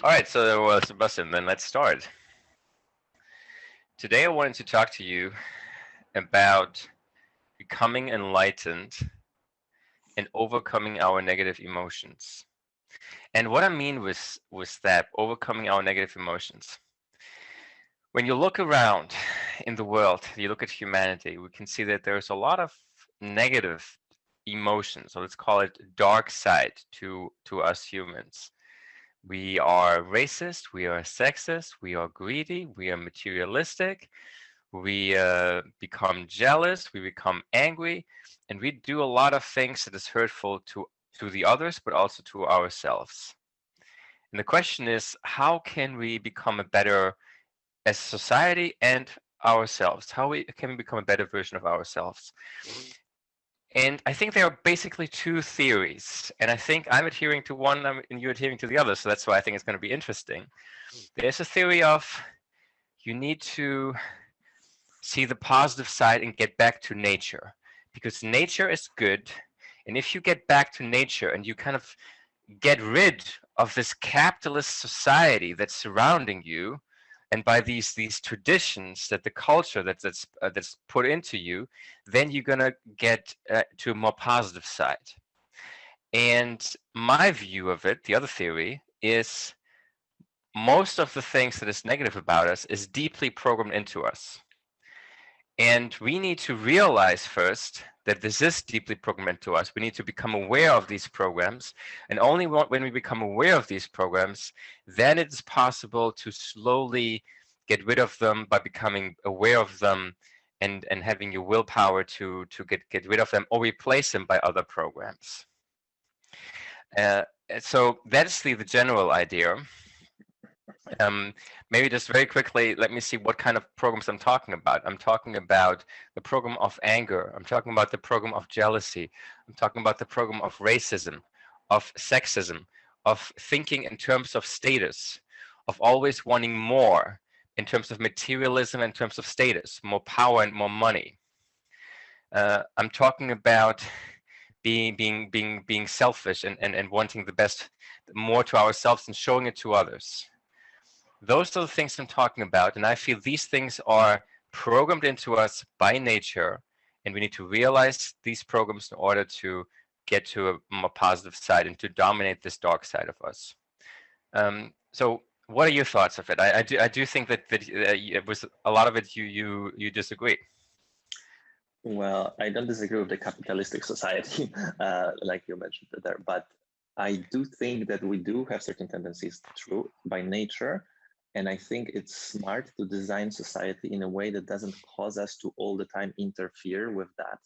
All right, so Sebastian, then let's start. Today I wanted to talk to you about becoming enlightened and overcoming our negative emotions. And what I mean with that, overcoming our negative emotions. When you look around in the world, you look at humanity, we can see that there's a lot of negative emotions, or let's call it dark side to us humans. We are racist, we are sexist, we are greedy, we are materialistic, we become jealous, we become angry, and we do a lot of things that is hurtful to the others, but also to ourselves. And the question is, how can we become a better as society and ourselves? Can we become a better version of ourselves? And I think there are basically two theories, and I think I'm adhering to one and you're adhering to the other, so that's why I think it's going to be interesting. There's a theory of you need to see the positive side and get back to nature, because nature is good, and if you get back to nature and you kind of get rid of this capitalist society that's surrounding you, and by these traditions that the culture that's put into you, then you're gonna get to a more positive side. And my view of it, the other theory, is most of the things that is negative about us is deeply programmed into us. And we need to realize first that this is deeply programmed into us. We need to become aware of these programs. And only when we become aware of these programs, then it is possible to slowly get rid of them by becoming aware of them and having your willpower to get rid of them or replace them by other programs. Uh, so that's the general idea. Maybe just very quickly, let me see what kind of programs I'm talking about. I'm talking about the program of anger. I'm talking about the program of jealousy. I'm talking about the program of racism, of sexism, of thinking in terms of status, of always wanting more in terms of materialism, in terms of status, more power and more money. I'm talking about being selfish and wanting the best more to ourselves and showing it to others. Those are the things I'm talking about, and I feel these things are programmed into us by nature, and we need to realize these programs in order to get to a more positive side and to dominate this dark side of us. So what are your thoughts of it? I do think that it was a lot of it you disagree. Well, I don't disagree with the capitalistic society, like you mentioned there, but I do think that we do have certain tendencies through by nature. And I think it's smart to design society in a way that doesn't cause us to all the time interfere with that.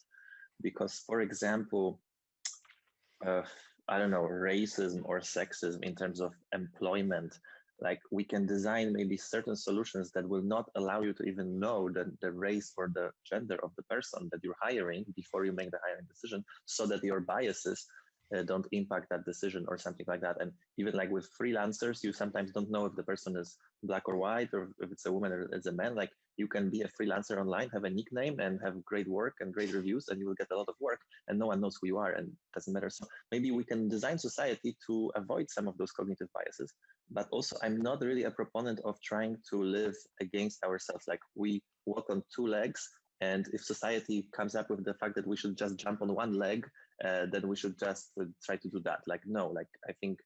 Because, for example, I don't know, racism or sexism in terms of employment, like we can design maybe certain solutions that will not allow you to even know the race or the gender of the person that you're hiring before you make the hiring decision, so that your biases don't impact that decision or something like that. And even like with freelancers, you sometimes don't know if the person is black or white, or if it's a woman or it's a man. Like you can be a freelancer online, have a nickname and have great work and great reviews, and you will get a lot of work and no one knows who you are, and it doesn't matter. So maybe we can design society to avoid some of those cognitive biases. But also, I'm not really a proponent of trying to live against ourselves. Like we walk on two legs, and if society comes up with the fact that we should just jump on one leg, then we should just try to do that. Like, no, like I think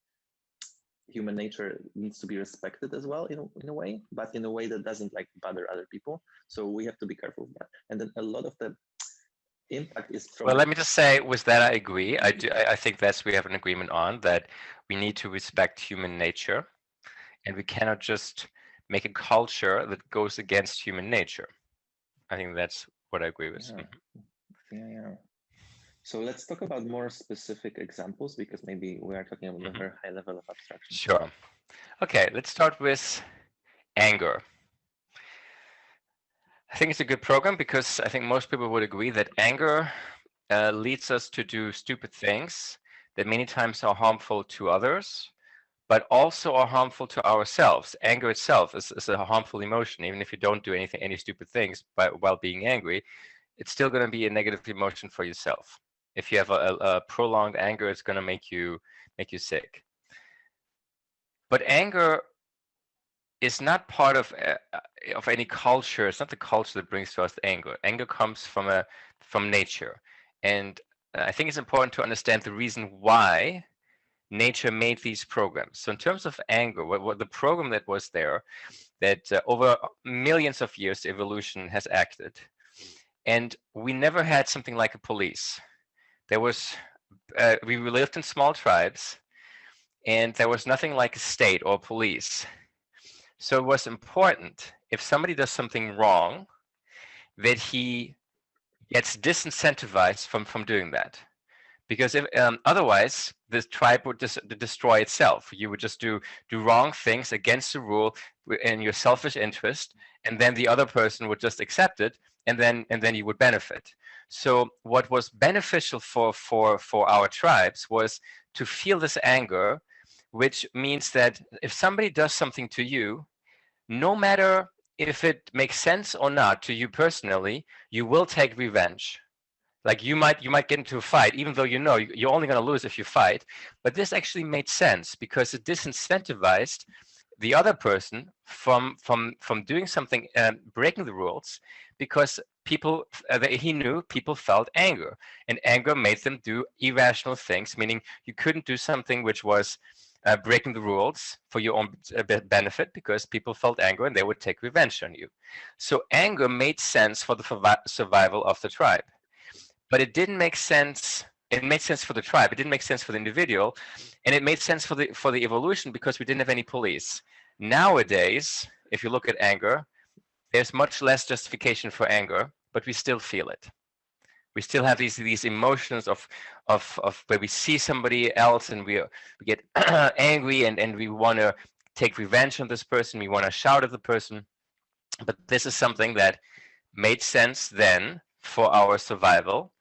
human nature needs to be respected as well in a way, but in a way that doesn't like bother other people. So we have to be careful with that. And then a lot of the impact is from Well, let me just say, with that, I agree. I think that's we have an agreement on that we need to respect human nature, and we cannot just make a culture that goes against human nature. I think that's what I agree with. Yeah. So let's talk about more specific examples, because maybe we are talking about a very high level of abstraction. Sure. Okay, let's start with anger. I think it's a good program because I think most people would agree that anger leads us to do stupid things that many times are harmful to others, but also are harmful to ourselves. Anger itself is a harmful emotion. Even if you don't do any stupid things while being angry, it's still going to be a negative emotion for yourself. If you have a prolonged anger, it's going to make you sick. But anger is not part of any culture. It's not the culture that brings to us anger. Anger comes from nature, and I think it's important to understand the reason why nature made these programs. So in terms of anger, what the program that was there, that over millions of years evolution has acted, and we never had something like a police. There was we lived in small tribes, and there was nothing like a state or police. So it was important, if somebody does something wrong, that he gets disincentivized from doing that. Because if otherwise, this tribe would destroy itself. You would just do wrong things against the rule in your selfish interest, and then the other person would just accept it, and then you would benefit. So what was beneficial for our tribes was to feel this anger, which means that if somebody does something to you, no matter if it makes sense or not to you personally, you will take revenge. Like you might get into a fight, even though you know you're only going to lose if you fight. But this actually made sense because it disincentivized the other person from doing something, breaking the rules, because people he knew people felt anger, and anger made them do irrational things. Meaning you couldn't do something which was breaking the rules for your own benefit, because people felt anger and they would take revenge on you. So anger made sense for the survival of the tribe. But it didn't make sense. It made sense for the tribe. It didn't make sense for the individual, and it made sense for the evolution because we didn't have any police. Nowadays, if you look at anger, there's much less justification for anger, but we still feel it. We still have these emotions of where we see somebody else and we get angry and we want to take revenge on this person. We want to shout at the person. But this is something that made sense then for our survival.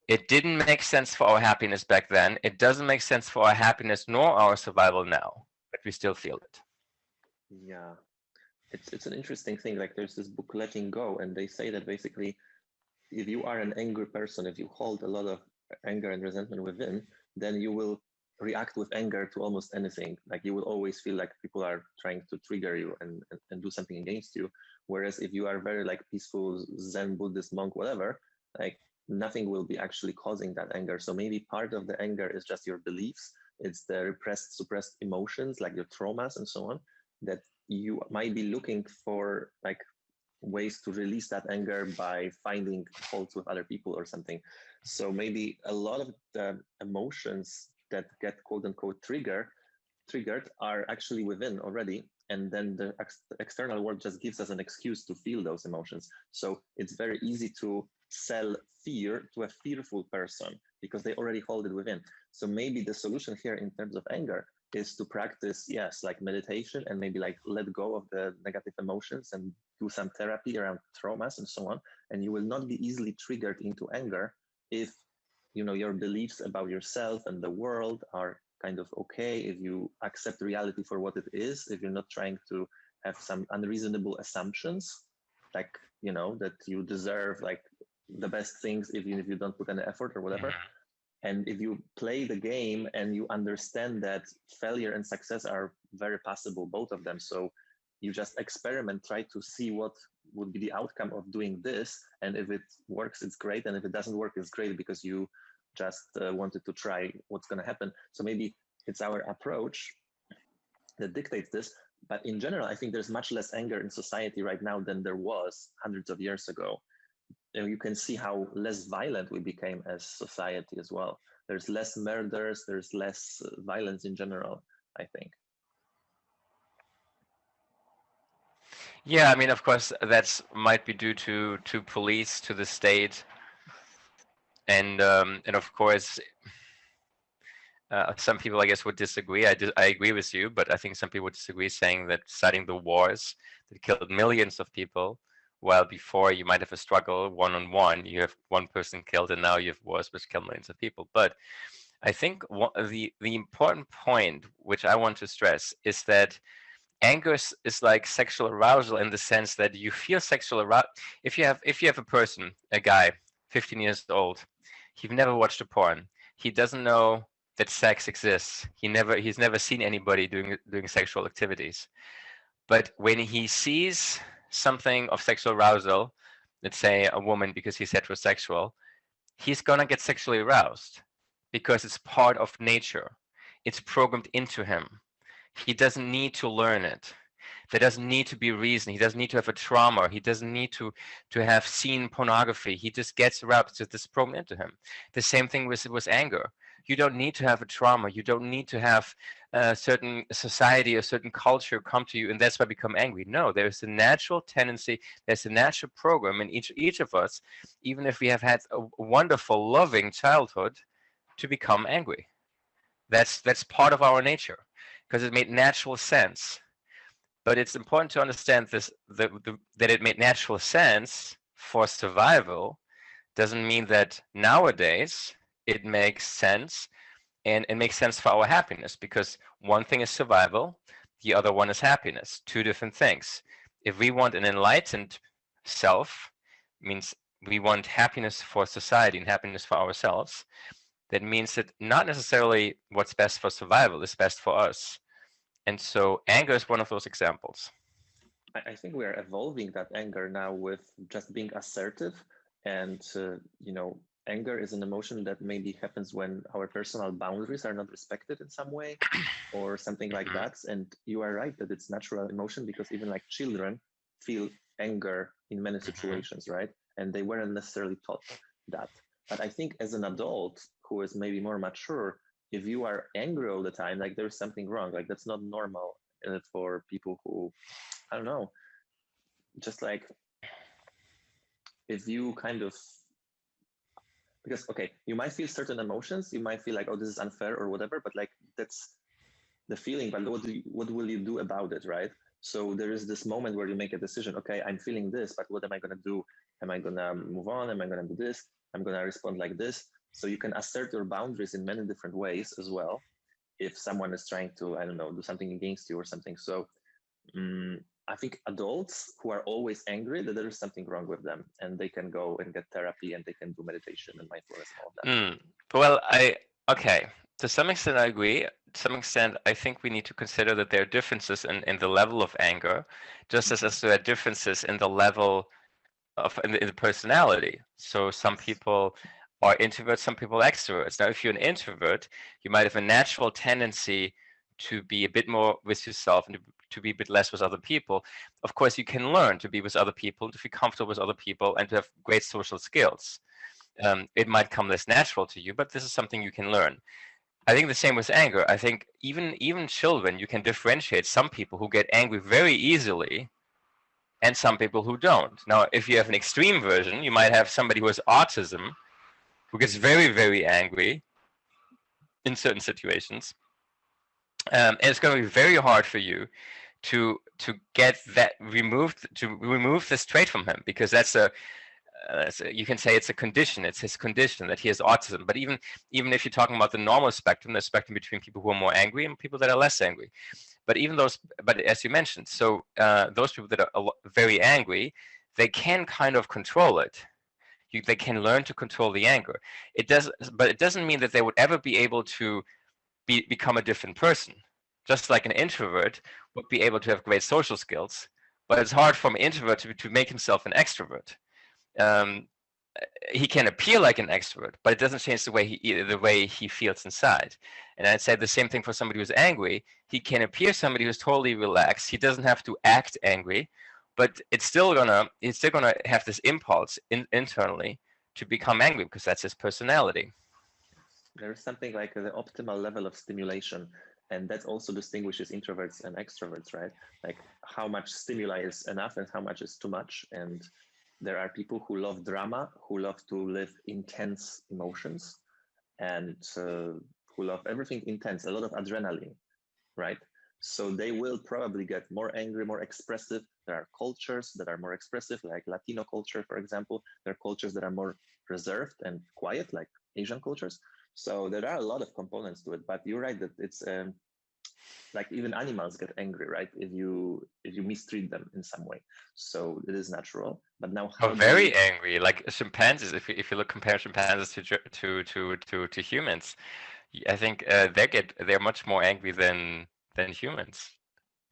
It didn't make sense for our happiness back then. It doesn't make sense for our happiness nor our survival now, but we still feel it. Yeah, it's an interesting thing. Like there's this book, Letting Go, and they say that basically, if you are an angry person, if you hold a lot of anger and resentment within, then you will react with anger to almost anything. Like you will always feel like people are trying to trigger you and do something against you. Whereas if you are very like peaceful Zen Buddhist monk, whatever, like nothing will be actually causing that anger. So maybe part of the anger is just your beliefs. It's the repressed, suppressed emotions, like your traumas and so on, that you might be looking for like ways to release that anger by finding faults with other people or something. So maybe a lot of the emotions that get quote unquote triggered are actually within already. And then the external world just gives us an excuse to feel those emotions. So it's very easy to sell fear to a fearful person because they already hold it within. So maybe the solution here in terms of anger is to practice, yes, like meditation and maybe like let go of the negative emotions and do some therapy around traumas and so on. And you will not be easily triggered into anger if, you know, your beliefs about yourself and the world are kind of okay, if you accept reality for what it is, if you're not trying to have some unreasonable assumptions, like, you know, that you deserve like the best things even if you don't put any effort or whatever. And if you play the game and you understand that failure and success are very possible, both of them. So you just experiment, try to see what would be the outcome of doing this. And if it works, it's great. And if it doesn't work, it's great because you just wanted to try what's going to happen. So maybe it's our approach that dictates this. But in general, I think there's much less anger in society right now than there was hundreds of years ago. And you can see how less violent we became as society as well. There's less murders, there's less violence in general, I think. Yeah, I mean, of course, that's might be due to police, to the state, and of course, some people, I guess, would disagree. I agree with you, but I think some people would disagree, saying that citing the wars that killed millions of people, while before you might have a struggle one-on-one, you have one person killed, and now you have wars which kill millions of people. But I think the important point which I want to stress is that anger is like sexual arousal in the sense that you feel sexual arousal. If you have a person, a guy, 15 years old, he's never watched a porn. He doesn't know that sex exists. He's never seen anybody doing sexual activities. But when he sees something of sexual arousal, let's say a woman because he's heterosexual, he's gonna get sexually aroused because it's part of nature. It's programmed into him. He doesn't need to learn it. There doesn't need to be a reason. He doesn't need to have a trauma. He doesn't need to have seen pornography. He just gets aroused because this is programmed into him. The same thing with anger. You don't need to have a trauma. You don't need to have a certain society, a certain culture come to you, and that's why you become angry. No, there's a natural tendency. There's a natural program in each of us, even if we have had a wonderful, loving childhood, to become angry. That's part of our nature because it made natural sense. But it's important to understand this, that it made natural sense for survival doesn't mean that nowadays it makes sense, and it makes sense for our happiness, because one thing is survival, the other one is happiness. Two different things. If we want an enlightened self, means we want happiness for society and happiness for ourselves, that means that not necessarily what's best for survival is best for us. And so anger is one of those examples. I think we are evolving that anger now with just being assertive. And, anger is an emotion that maybe happens when our personal boundaries are not respected in some way or something like that. And you are right that it's natural emotion, because even like children feel anger in many situations, right? And they weren't necessarily taught that. But I think as an adult who is maybe more mature, if you are angry all the time, like there's something wrong. Like that's not normal for people who, I don't know, just like if you kind of, because okay, you might feel certain emotions, you might feel like, oh, this is unfair or whatever, but like that's the feeling. But what will you do about it, right? So there is this moment where you make a decision. Okay, I'm feeling this, but what am I gonna do? Am I gonna move on? Am I gonna do this? I'm gonna respond like this. So you can assert your boundaries in many different ways as well. If someone is trying to, I don't know, do something against you or something. So I think adults who are always angry, that there is something wrong with them, and they can go and get therapy, and they can do meditation and mindfulness and all of that. Well, okay. To some extent, I agree. To some extent, I think we need to consider that there are differences in the level of anger, just as there are differences in the level of in the personality. So some people are introverts, some people are extroverts. Now, if you're an introvert, you might have a natural tendency to be a bit more with yourself and to be a bit less with other people. Of course, you can learn to be with other people, to be comfortable with other people, and to have great social skills. It might come less natural to you, but this is something you can learn. I think the same with anger. I think even children, you can differentiate some people who get angry very easily and some people who don't. Now, if you have an extreme version, you might have somebody who has autism who gets very, very angry in certain situations. And it's going to be very hard for you to get that removed, to remove this trait from him, because that's you can say it's a condition. It's his condition that he has autism. But even if you're talking about the normal spectrum, the spectrum between people who are more angry and people that are less angry. But as you mentioned, so those people that are very angry, they can kind of control it. They can learn to control the anger. But it doesn't mean that they would ever be able to become a different person. Just like an introvert would be able to have great social skills, but it's hard for an introvert to make himself an extrovert. He can appear like an extrovert, but it doesn't change the way he feels inside. And I'd say the same thing for somebody who's angry. He can appear somebody who's totally relaxed. He doesn't have to act angry, but it's still gonna have this impulse internally to become angry, because that's his personality. There's something like the optimal level of stimulation, and that also distinguishes introverts and extroverts, right? Like how much stimuli is enough and how much is too much. And there are people who love drama, who love to live intense emotions, and who love everything intense, a lot of adrenaline, right? So they will probably get more angry, more expressive. There are cultures that are more expressive, like Latino culture, for example. There are cultures that are more reserved and quiet, like Asian cultures. So there are a lot of components to it, but you're right that it's like even animals get angry, right? If you mistreat them in some way. So it is natural. But now how very angry, like chimpanzees. If you compare chimpanzees to humans, I think they're much more angry than humans.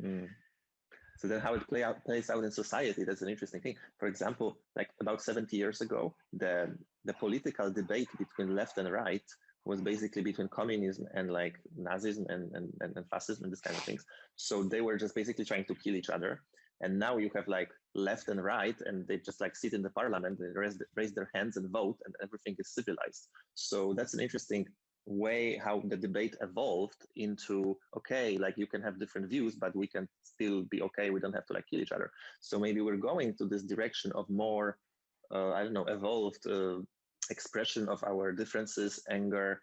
Mm. So then how it plays out in society, that's an interesting thing. For example, like about 70 years ago, the political debate between left and right was basically between communism and like Nazism and fascism and this kind of things. So they were just basically trying to kill each other. And now you have like left and right, and they just like sit in the parliament, they raise their hands and vote, and everything is civilized. So that's an interesting way how the debate evolved into, okay, like you can have different views, but we can still be okay, we don't have to like kill each other. So maybe we're going to this direction of more I don't know, evolved expression of our differences, anger,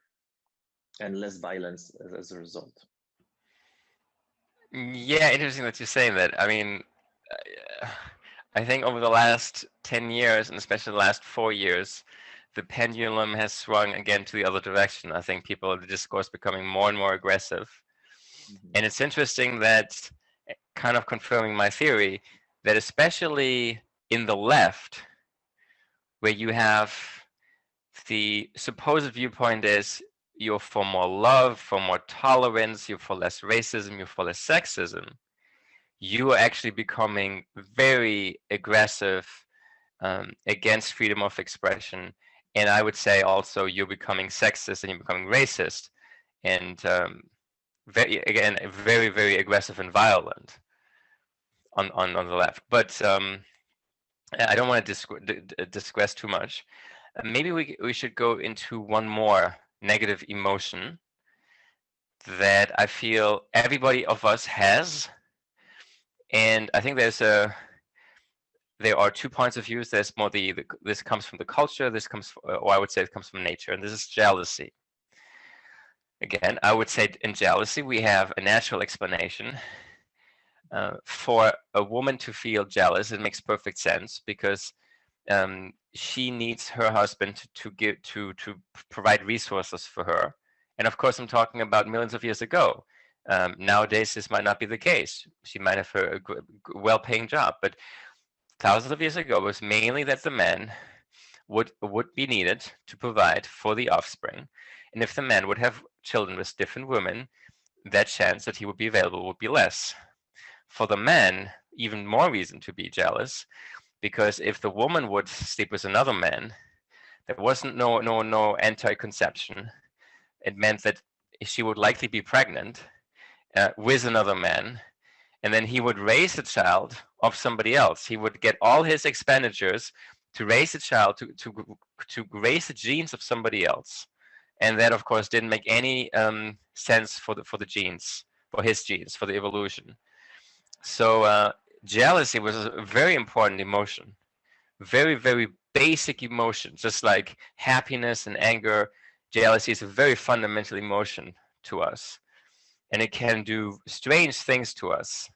and less violence as a result. Yeah, interesting that you're saying that. I mean, I think over the last 10 years, and especially the last 4 years, the pendulum has swung again to the other direction. I think the discourse becoming more and more aggressive. Mm-hmm. And it's interesting that, kind of confirming my theory, that especially in the left, where you have the supposed viewpoint is you're for more love, for more tolerance, you're for less racism, you're for less sexism, you are actually becoming very aggressive against freedom of expression. And I would say also you're becoming sexist and you're becoming racist, and very, very aggressive and violent on the left. But I don't want to digress too much. Maybe we should go into one more negative emotion that I feel everybody of us has, and I think there are 2 points of views. There's more this comes from the culture, this comes, or I would say it comes from nature, and this is jealousy. Again, I would say in jealousy we have a natural explanation. For a woman to feel jealous, it makes perfect sense because she needs her husband to provide resources for her. And of course, I'm talking about millions of years ago. Nowadays, this might not be the case. She might have a well-paying job, but thousands of years ago, it was mainly that the man would be needed to provide for the offspring. And if the man would have children with different women, that chance that he would be available would be less. For the man, even more reason to be jealous, because if the woman would sleep with another man, there wasn't no anti-conception. It meant that she would likely be pregnant with another man, and then he would raise a child of somebody else. He would get all his expenditures to raise a child, to raise the genes of somebody else, and that of course didn't make any sense for the genes, for his genes, for the evolution. So jealousy was a very important emotion, very, very basic emotion, just like happiness and anger. Jealousy is a very fundamental emotion to us, and it can do strange things to us.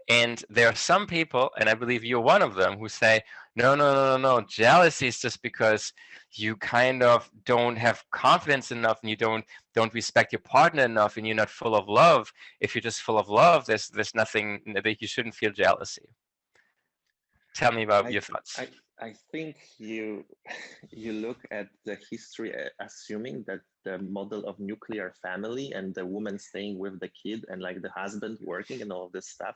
And there are some people, and I believe you're one of them, who say, no, jealousy is just because you kind of don't have confidence enough, and you don't respect your partner enough, and you're not full of love. If you're just full of love, there's nothing that you shouldn't feel jealousy. Tell me about your thoughts. I think you look at the history assuming that the model of nuclear family and the woman staying with the kid and like the husband working and all of this stuff,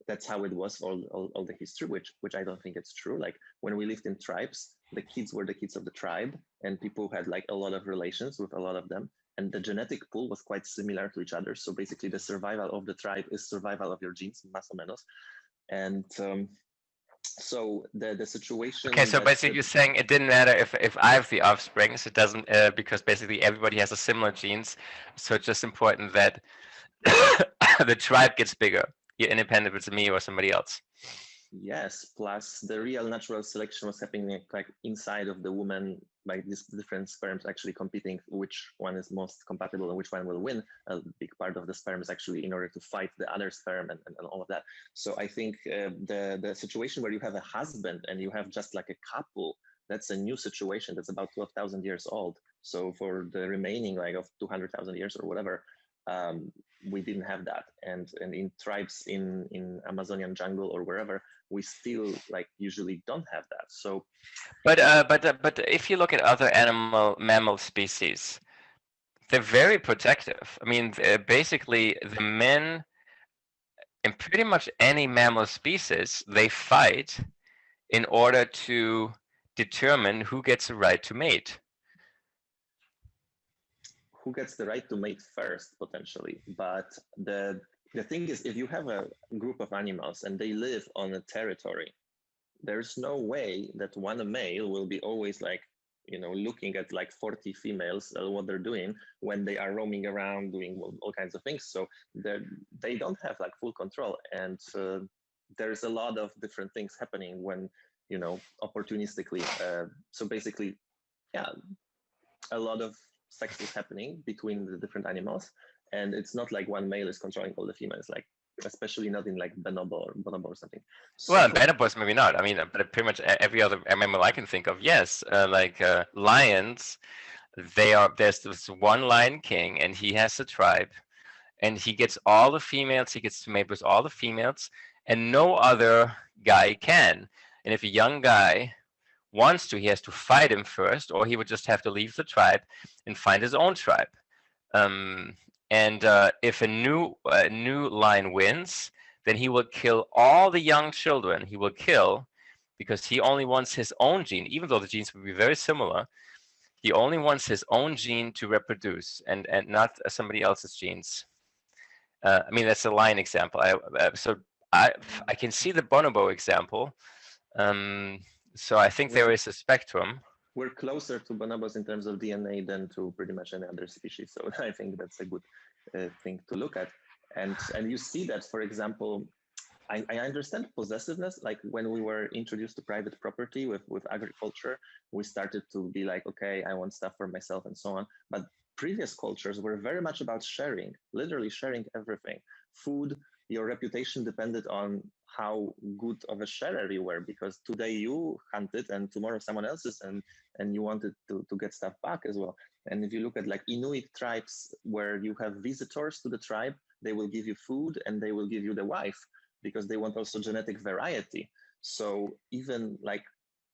that's how it was all the history, which I don't think it's true. Like when we lived in tribes, the kids were the kids of the tribe, and people had like a lot of relations with a lot of them, and the genetic pool was quite similar to each other. So basically the survival of the tribe is survival of your genes, más o menos. And so the situation. Okay, so basically you're saying it didn't matter if I have the offspring, so it doesn't, because basically everybody has a similar genes, so it's just important that the tribe gets bigger, you're independent if it's me or somebody else. Yes, plus the real natural selection was happening like inside of the woman, like these different sperms actually competing which one is most compatible and which one will win. A big part of the sperm is actually in order to fight the other sperm and all of that. So I think the situation where you have a husband and you have just like a couple, that's a new situation that's about 12,000 years old. So for the remaining like of 200,000 years or whatever, we didn't have that, and in tribes in Amazonian jungle or wherever, we still like usually don't have that. So but if you look at other mammal species, they're very protective. I mean, basically, the men in pretty much any mammal species, they fight in order to determine who gets the right to mate. Who gets the right to mate first, potentially. But the thing is, if you have a group of animals and they live on a territory, there's no way that one male will be always like, looking at like 40 females, what they're doing when they are roaming around doing all kinds of things. So they don't have like full control. And there's a lot of different things happening when, opportunistically. So basically, yeah, a lot of sex is happening between the different animals. And it's not like one male is controlling all the females, like especially not in like bonobo or something. Well, in So bonobos maybe not. I mean, but pretty much every other mammal I can think of, yes. Like lions, there's this one lion king, and he has a tribe, and he gets all the females. He gets to mate with all the females, and no other guy can. And if a young guy wants to, he has to fight him first, or he would just have to leave the tribe and find his own tribe. And if a new lion wins, then he will kill all the young children. He will kill because he only wants his own gene, even though the genes would be very similar. He only wants his own gene to reproduce, and not somebody else's genes. I mean, that's a lion example. So I can see the bonobo example. So I think there is a spectrum. We're closer to bonobos in terms of DNA than to pretty much any other species. So I think that's a good thing to look at. And you see that, for example, I understand possessiveness. Like when we were introduced to private property with agriculture, we started to be like, okay, I want stuff for myself and so on. But previous cultures were very much about sharing, literally sharing everything. Food, your reputation depended on how good of a sharer you were, because today you hunted and tomorrow someone else's, and you wanted to get stuff back as well. And if you look at like Inuit tribes where you have visitors to the tribe, they will give you food and they will give you the wife, because they want also genetic variety. So even like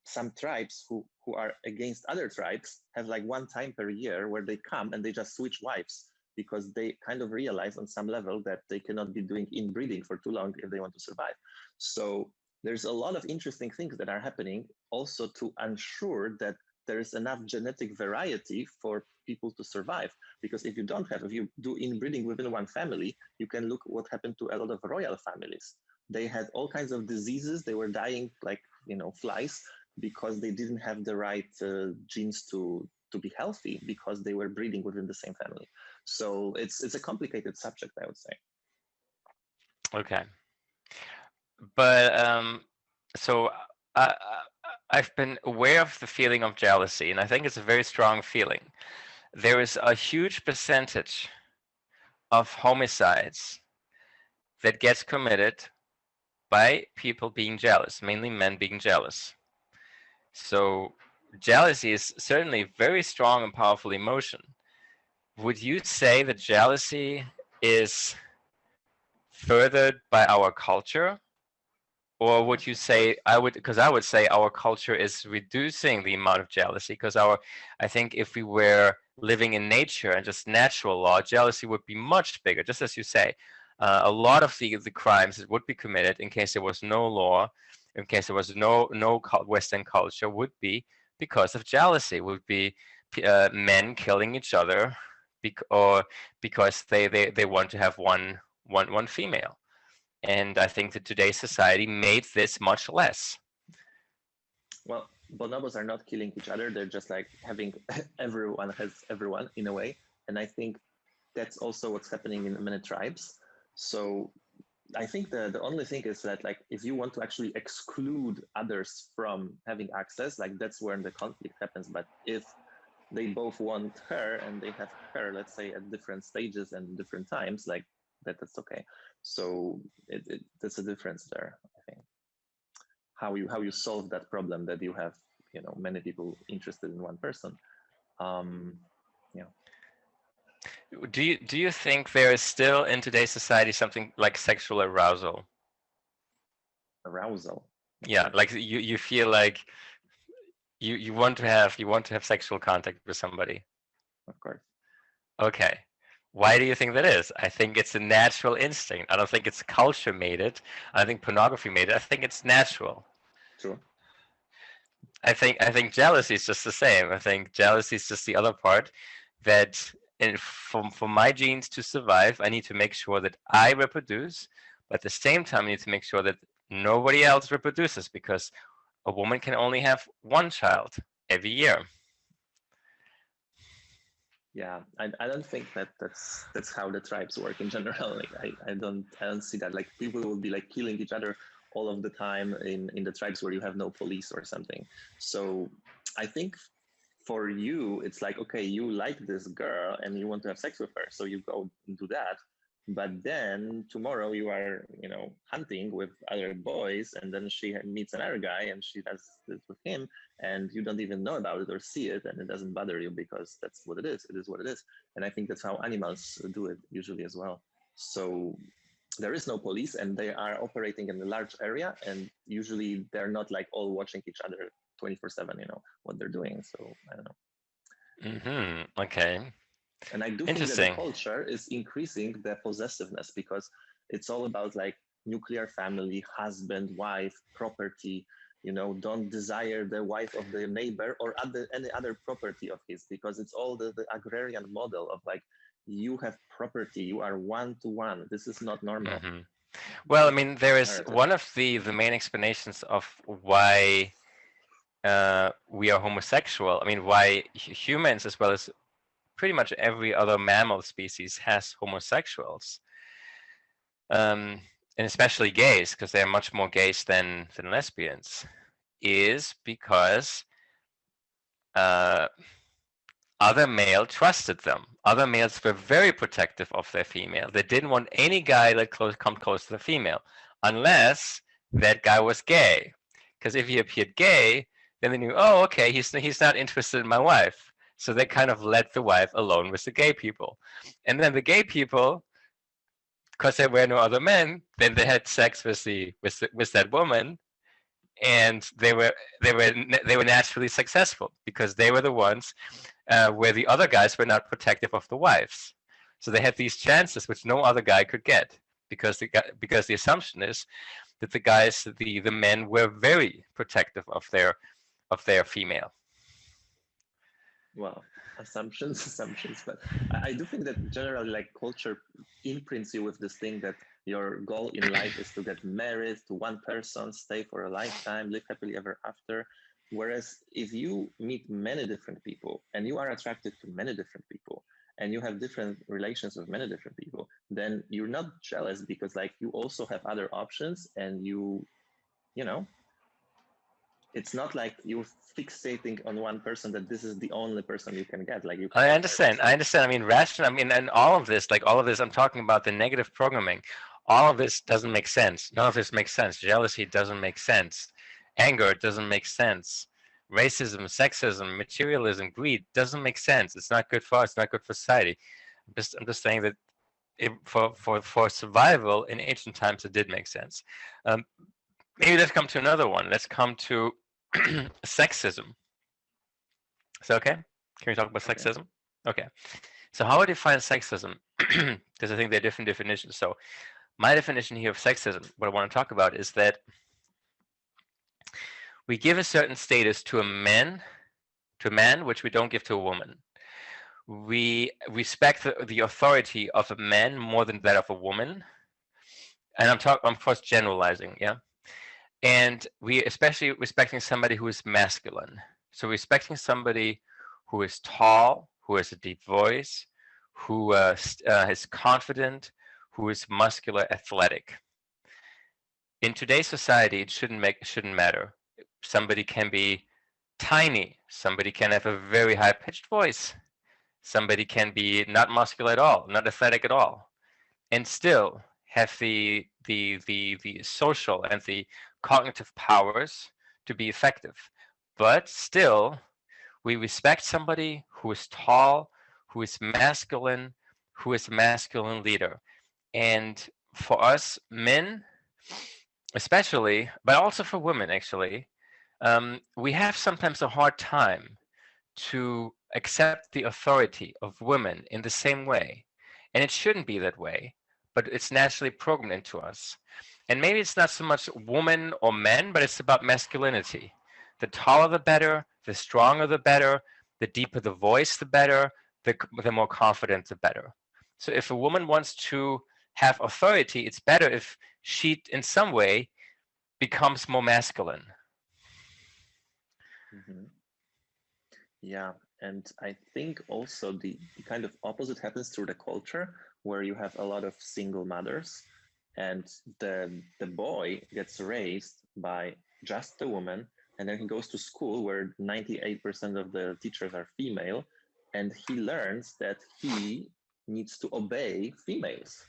some tribes who are against other tribes have like one time per year where they come and they just switch wives, because they kind of realize on some level that they cannot be doing inbreeding for too long if they want to survive. So there's a lot of interesting things that are happening also to ensure that there is enough genetic variety for people to survive. Because if you don't have, if you do inbreeding within one family, you can look what happened to a lot of royal families. They had all kinds of diseases. They were dying like, flies, because they didn't have the right genes to be healthy, because they were breeding within the same family. So it's a complicated subject, I would say. Okay. But so I've been aware of the feeling of jealousy, and I think it's a very strong feeling. There is a huge percentage of homicides that gets committed by people being jealous, mainly men being jealous. So jealousy is certainly a very strong and powerful emotion. Would you say that jealousy is furthered by our culture? Or would you say, I would say our culture is reducing the amount of jealousy, because I think if we were living in nature and just natural law, jealousy would be much bigger, just as you say. A lot of the crimes that would be committed in case there was no law, in case there was no Western culture, would be because of jealousy, would be men killing each other or because they want to have one female. And I think that today's society made this much less. Well, bonobos are not killing each other. They're just like having everyone has everyone in a way. And I think that's also what's happening in many tribes. So I think the only thing is that like if you want to actually exclude others from having access, like that's where the conflict happens. But if they both want her and they have her, let's say at different stages and different times, like that's okay. So that's a difference there, I think. How you solve that problem that you have, many people interested in one person. Yeah. Do you think there is still in today's society something like sexual arousal? Arousal. Yeah, like you feel like you want to have sexual contact with somebody. Of course. Okay. Why do you think that is? I think it's a natural instinct. I don't think it's culture made it. I don't think pornography made it. I think it's natural. True. I think jealousy is just the same. I think jealousy is just the other part that for my genes to survive, I need to make sure that I reproduce, but at the same time, I need to make sure that nobody else reproduces because a woman can only have one child every year. Yeah, I don't think that's how the tribes work in general. Like I don't see that. Like people will be like killing each other all of the time in the tribes where you have no police or something. So I think for you it's like, okay, you like this girl and you want to have sex with her, so you go and do that. But then tomorrow you are, hunting with other boys, and then she meets another guy and she does this with him, and you don't even know about it or see it, and it doesn't bother you because that's what it is. It is what it is. And I think that's how animals do it usually as well. So there is no police, and they are operating in a large area, and usually they're not like all watching each other 24/7, what they're doing. So I don't know. Okay. And I do think that the culture is increasing the possessiveness because it's all about like nuclear family, husband, wife, property. Don't desire the wife of the neighbor or any other property of his, because it's all the agrarian model of like, you have property, you are one-to-one. This is not normal. Well, I mean, there is one of the main explanations of why we are homosexual. I mean, why humans as well as pretty much every other mammal species has homosexuals, and especially gays, because they're much more gays than lesbians, is because other male trusted them. Other males were very protective of their female. They didn't want any guy that come close to the female, unless that guy was gay. Because if he appeared gay, then they knew, oh, okay, he's not interested in my wife. So they kind of let the wife alone with the gay people. And then the gay people, because there were no other men, then they had sex with that woman, and they were naturally successful because they were the ones where the other guys were not protective of the wives. So they had these chances which no other guy could get, because the assumption is that the men were very protective of their female. Well, assumptions, but I do think that generally, like, culture imprints you with this thing that your goal in life is to get married to one person, stay for a lifetime, live happily ever after. Whereas if you meet many different people and you are attracted to many different people and you have different relations with many different people, then you're not jealous because like you also have other options, and you know, it's not like you're fixating on one person, that this is the only person you can get. Like you can I understand. I mean, and all of this, I'm talking about the negative programming. All of this doesn't make sense. None of this makes sense. Jealousy doesn't make sense. Anger doesn't make sense. Racism, sexism, materialism, greed doesn't make sense. It's not good for us. It's not good for society. I'm just saying that for survival in ancient times, it did make sense. Maybe let's come to another one. Let's come to sexism. Is that okay? Can we talk about sexism? Okay. So how I define sexism, because I think there are different definitions. So my definition here of sexism, what I want to talk about, is that we give a certain status to a man, which we don't give to a woman. We respect the authority of a man more than that of a woman. And I'm of course generalizing, yeah? And we especially respecting somebody who is masculine. So respecting somebody who is tall, who has a deep voice, who is confident, who is muscular, athletic. In today's society, it shouldn't matter. Somebody can be tiny. Somebody can have a very high-pitched voice. Somebody can be not muscular at all, not athletic at all, and still have the social and the cognitive powers to be effective. But still, we respect somebody who is tall, who is masculine, who is a masculine leader. And for us men, especially, but also for women actually, we have sometimes a hard time to accept the authority of women in the same way. And it shouldn't be that way, but it's naturally programmed into us. And maybe it's not so much woman or men, but it's about masculinity. The taller the better, the stronger the better, the deeper the voice the better, the more confident the better. So if a woman wants to have authority, it's better if she in some way becomes more masculine. Mm-hmm. Yeah, and I think also the kind of opposite happens through the culture where you have a lot of single mothers, and the boy gets raised by just the woman, and then he goes to school where 98% of the teachers are female, and he learns that he needs to obey females.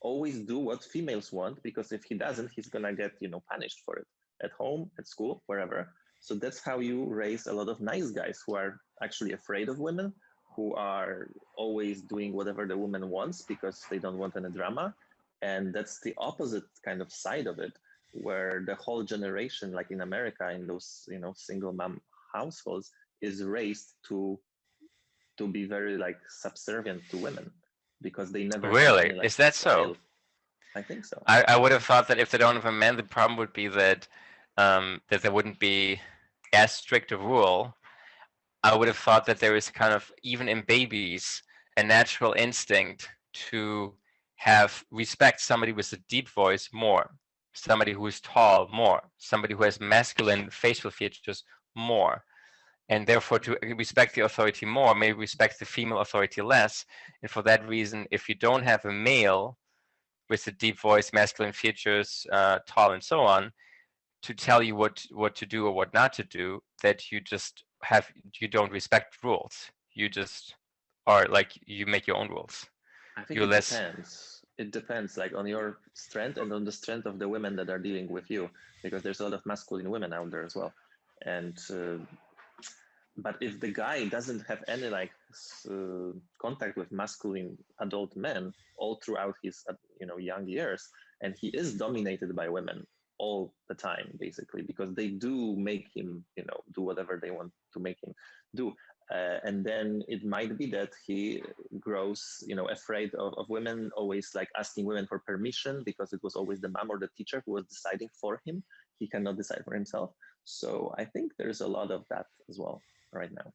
Always do what females want, because if he doesn't, he's gonna get, punished for it at home, at school, wherever. So that's how you raise a lot of nice guys who are actually afraid of women, who are always doing whatever the woman wants because they don't want any drama. And that's the opposite kind of side of it, where the whole generation, like in America, in those, single mom households, is raised to be very like subservient to women because they never had Really? any like Is that trial. so? I think so. I would have thought that if they don't have a man, the problem would be that that there wouldn't be as strict a rule. I would have thought that there is kind of, even in babies, a natural instinct to have respect somebody with a deep voice more, somebody who is tall more, somebody who has masculine facial features more, and therefore to respect the authority more, maybe respect the female authority less. And for that reason, if you don't have a male with a deep voice, masculine features, tall, and so on, to tell you what to do or what not to do, that you don't respect rules. You just are like, you make your own rules. I think You're it less. depends. It depends, like on your strength and on the strength of the women that are dealing with you, because there's a lot of masculine women out there as well. And but if the guy doesn't have any like contact with masculine adult men all throughout his young years, and he is dominated by women all the time basically, because they do make him do whatever they want to make him do, and then it might be that he grows afraid of women, always like asking women for permission because it was always the mom or the teacher who was deciding for him. He cannot decide for himself. So I think there's a lot of that as well right now.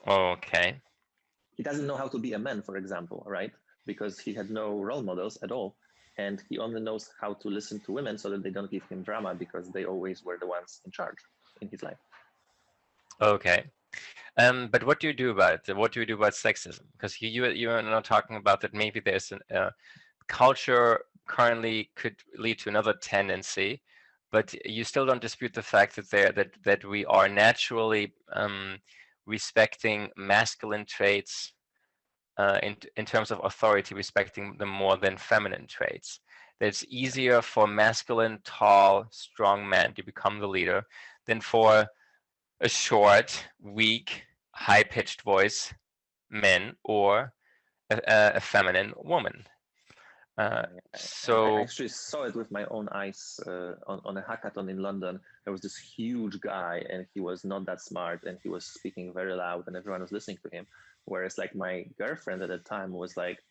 Okay. He doesn't know how to be a man, for example, right? Because he had no role models at all. And he only knows how to listen to women so that they don't give him drama, because they always were the ones in charge in his life. Okay. But what do you do about it? What do you do about sexism? Because you're not talking about that maybe there's a culture currently could lead to another tendency, but you still don't dispute the fact that we are naturally respecting masculine traits in terms of authority, respecting them more than feminine traits. That it's easier for masculine, tall, strong men to become the leader than for a short, weak, high-pitched voice man or a feminine woman. I actually saw it with my own eyes on a hackathon in London. There was this huge guy, and he was not that smart, and he was speaking very loud, and everyone was listening to him. Whereas like my girlfriend at the time was like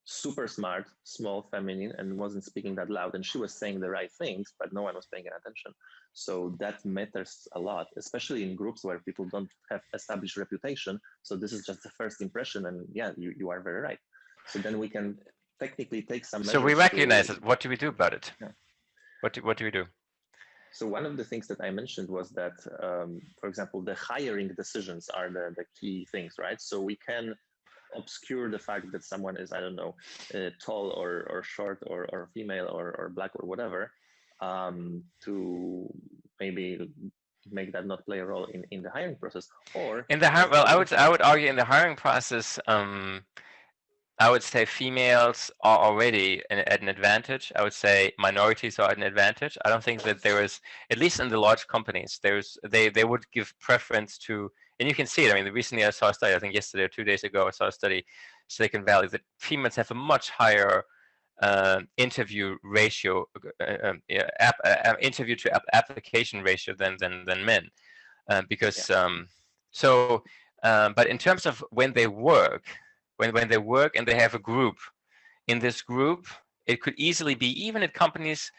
super smart, small, feminine, and wasn't speaking that loud, and she was saying the right things, but no one was paying attention. So that matters a lot, especially in groups where people don't have established reputation. So this is just the first impression, and yeah, you are very right. So then we can technically take some measures. So we recognize it. What do we do about it? Yeah. What do we do? So one of the things that I mentioned was that, for example, the hiring decisions are the key things, right? So we can obscure the fact that someone is, I don't know, tall or short or female or black or whatever, to maybe make that not play a role in the hiring process. Or in the I would argue in the hiring process, I would say females are already at an advantage. I would say minorities are at an advantage. I don't think that there is, at least in the large companies, they would give preference to, and you can see it. I mean, recently I saw a study, I think yesterday or 2 days ago, I saw a study, Silicon Valley, that females have a much higher interview ratio, interview to application ratio than men, because So, but in terms of when they work, when they work and they have a group, in this group, it could easily be, even at companies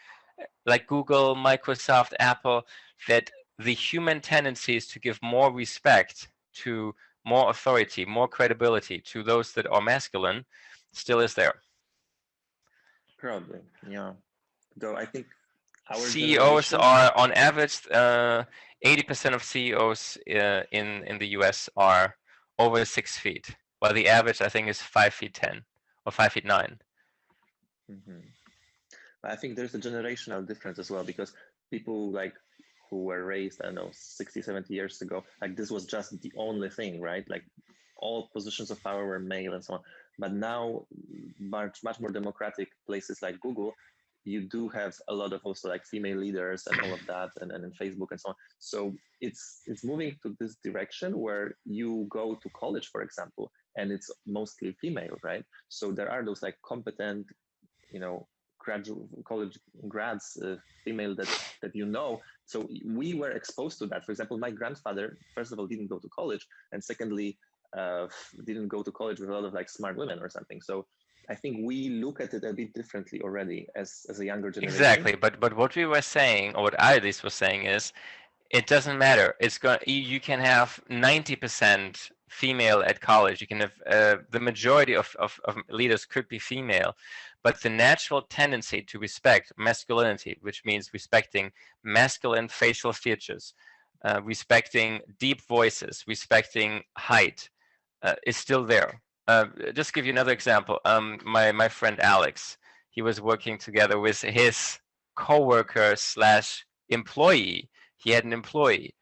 like Google, Microsoft, Apple, that the human tendency is to give more respect to more authority, more credibility to those that are masculine still is there. Probably, yeah. Though I think our CEOs generation, are on average 80% of CEOs in the US are over 6 feet, while the average I think is 5 feet 10 or 5 feet 9. I think there's a generational difference as well, because people like who were raised, I don't know, 60, 70 years ago, like this was just the only thing, right? Like all positions of power were male and so on. But now, much more democratic places like Google, you do have a lot of also like female leaders and all of that, and in Facebook and so on. So it's moving to this direction where you go to college, for example, and it's mostly female, right? So there are those like competent, you know, college grads, female that you know. So we were exposed to that. For example, my grandfather, first of all, didn't go to college, and secondly, didn't go to college with a lot of like smart women or something. So I think we look at it a bit differently already as a younger generation. Exactly, but what we were saying, or what I at least was saying, is it doesn't matter. It's going. You can have 90% female at college. You can have the majority of leaders could be female, but the natural tendency to respect masculinity, which means respecting masculine facial features, respecting deep voices, respecting height, is still there. Just give you another example. My friend Alex, he was working together with his coworker slash employee. He had an employee,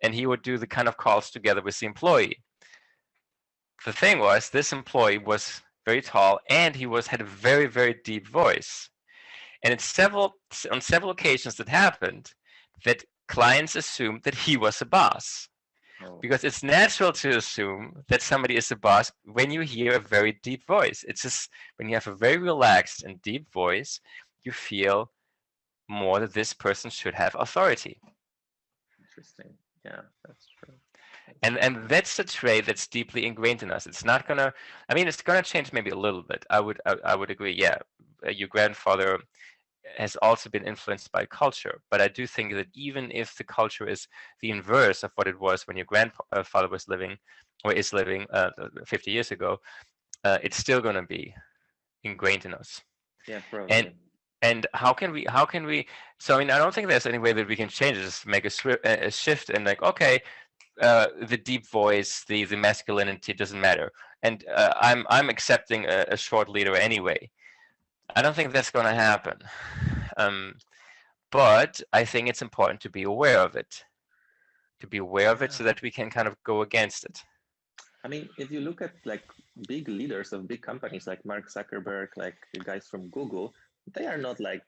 and he would do the kind of calls together with the employee. The thing was, this employee was very tall, and he had a very, very deep voice. And on several occasions that happened that clients assumed that he was a boss. Because it's natural to assume that somebody is a boss when you hear a very deep voice. It's just when you have a very relaxed and deep voice, you feel more that this person should have authority. Interesting. Yeah, that's true. And that's the trait that's deeply ingrained in us. It's not gonna. I mean, it's gonna change maybe a little bit. I would agree. Yeah, your grandfather has also been influenced by culture, but I do think that even if the culture is the inverse of what it was when your grandfather was living or is living 50 years ago, it's still going to be ingrained in us. Yeah, probably. And how can we? So I mean, I don't think there's any way that we can change it. Just make a shift and like, okay, the deep voice, the masculinity doesn't matter, and I'm accepting a short leader anyway. I don't think that's going to happen. But I think it's important to be aware of it. So that we can kind of go against it. I mean, if you look at like big leaders of big companies like Mark Zuckerberg, like the guys from Google, they are not like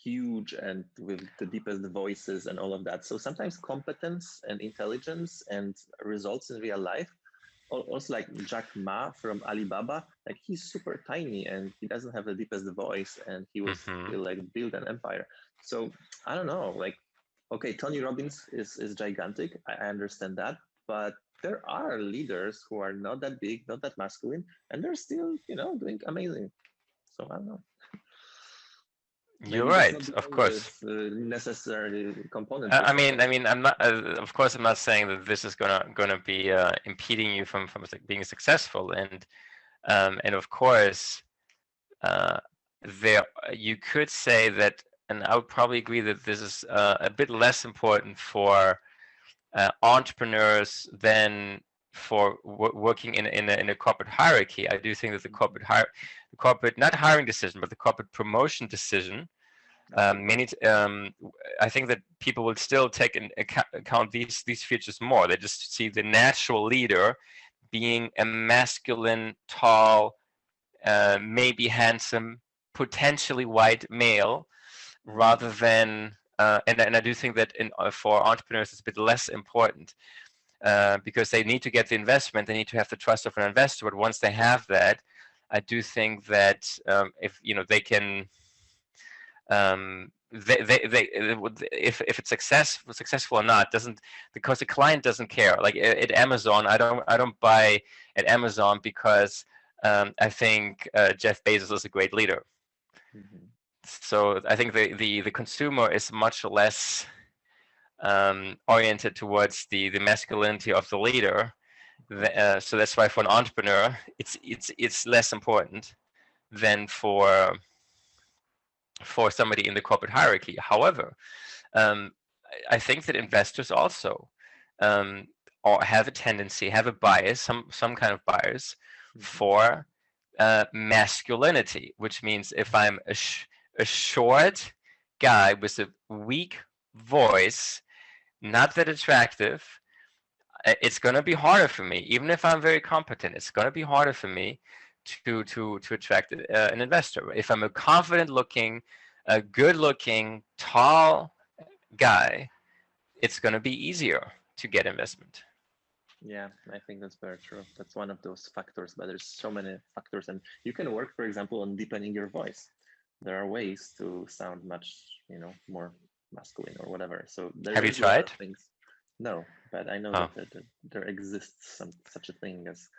huge and with the deepest voices and all of that. So sometimes competence and intelligence and results in real life, also like Jack Ma from Alibaba, like he's super tiny and he doesn't have the deepest voice, and he was still like build an empire. So I don't know, like, okay, Tony Robbins is gigantic. I understand that, but there are leaders who are not that big, not that masculine, and they're still, doing amazing. So I don't know. You're right, of course. Necessary component. I mean, I'm not. Of course, I'm not saying that this is gonna be impeding you from being successful, and of course, you could say that, and I would probably agree that this is a bit less important for entrepreneurs than for working in a corporate hierarchy. I do think that the corporate not hiring decision, but the corporate promotion decision, I think that people will still take into account these features more. They just see the natural leader being a masculine, tall, maybe handsome, potentially white male, rather than and I do think that for entrepreneurs it's a bit less important. Because they need to get the investment, they need to have the trust of an investor. But once they have that, I do think that if they can if it's successful or not doesn't, because the client doesn't care. Like at Amazon, I don't buy at Amazon because I think Jeff Bezos is a great leader. Mhm. So I think the consumer is much less oriented towards the masculinity of the leader. So that's why for an entrepreneur, it's less important than for somebody in the corporate hierarchy. However, I think that investors also or have a tendency, have a bias, some kind of bias for masculinity, which means if I'm a short guy with a weak voice, not that attractive, it's going to be harder for me. Even if I'm very competent, it's going to be harder for me to attract an investor. If I'm a confident looking, a good looking, tall guy, it's going to be easier to get investment. Yeah, I think that's very true. That's one of those factors, but there's so many factors, and you can work, for example, on deepening your voice. There are ways to sound much, more masculine or whatever. So there Have you is a lot of tried? things. No, but I know Oh. that there exists such a thing as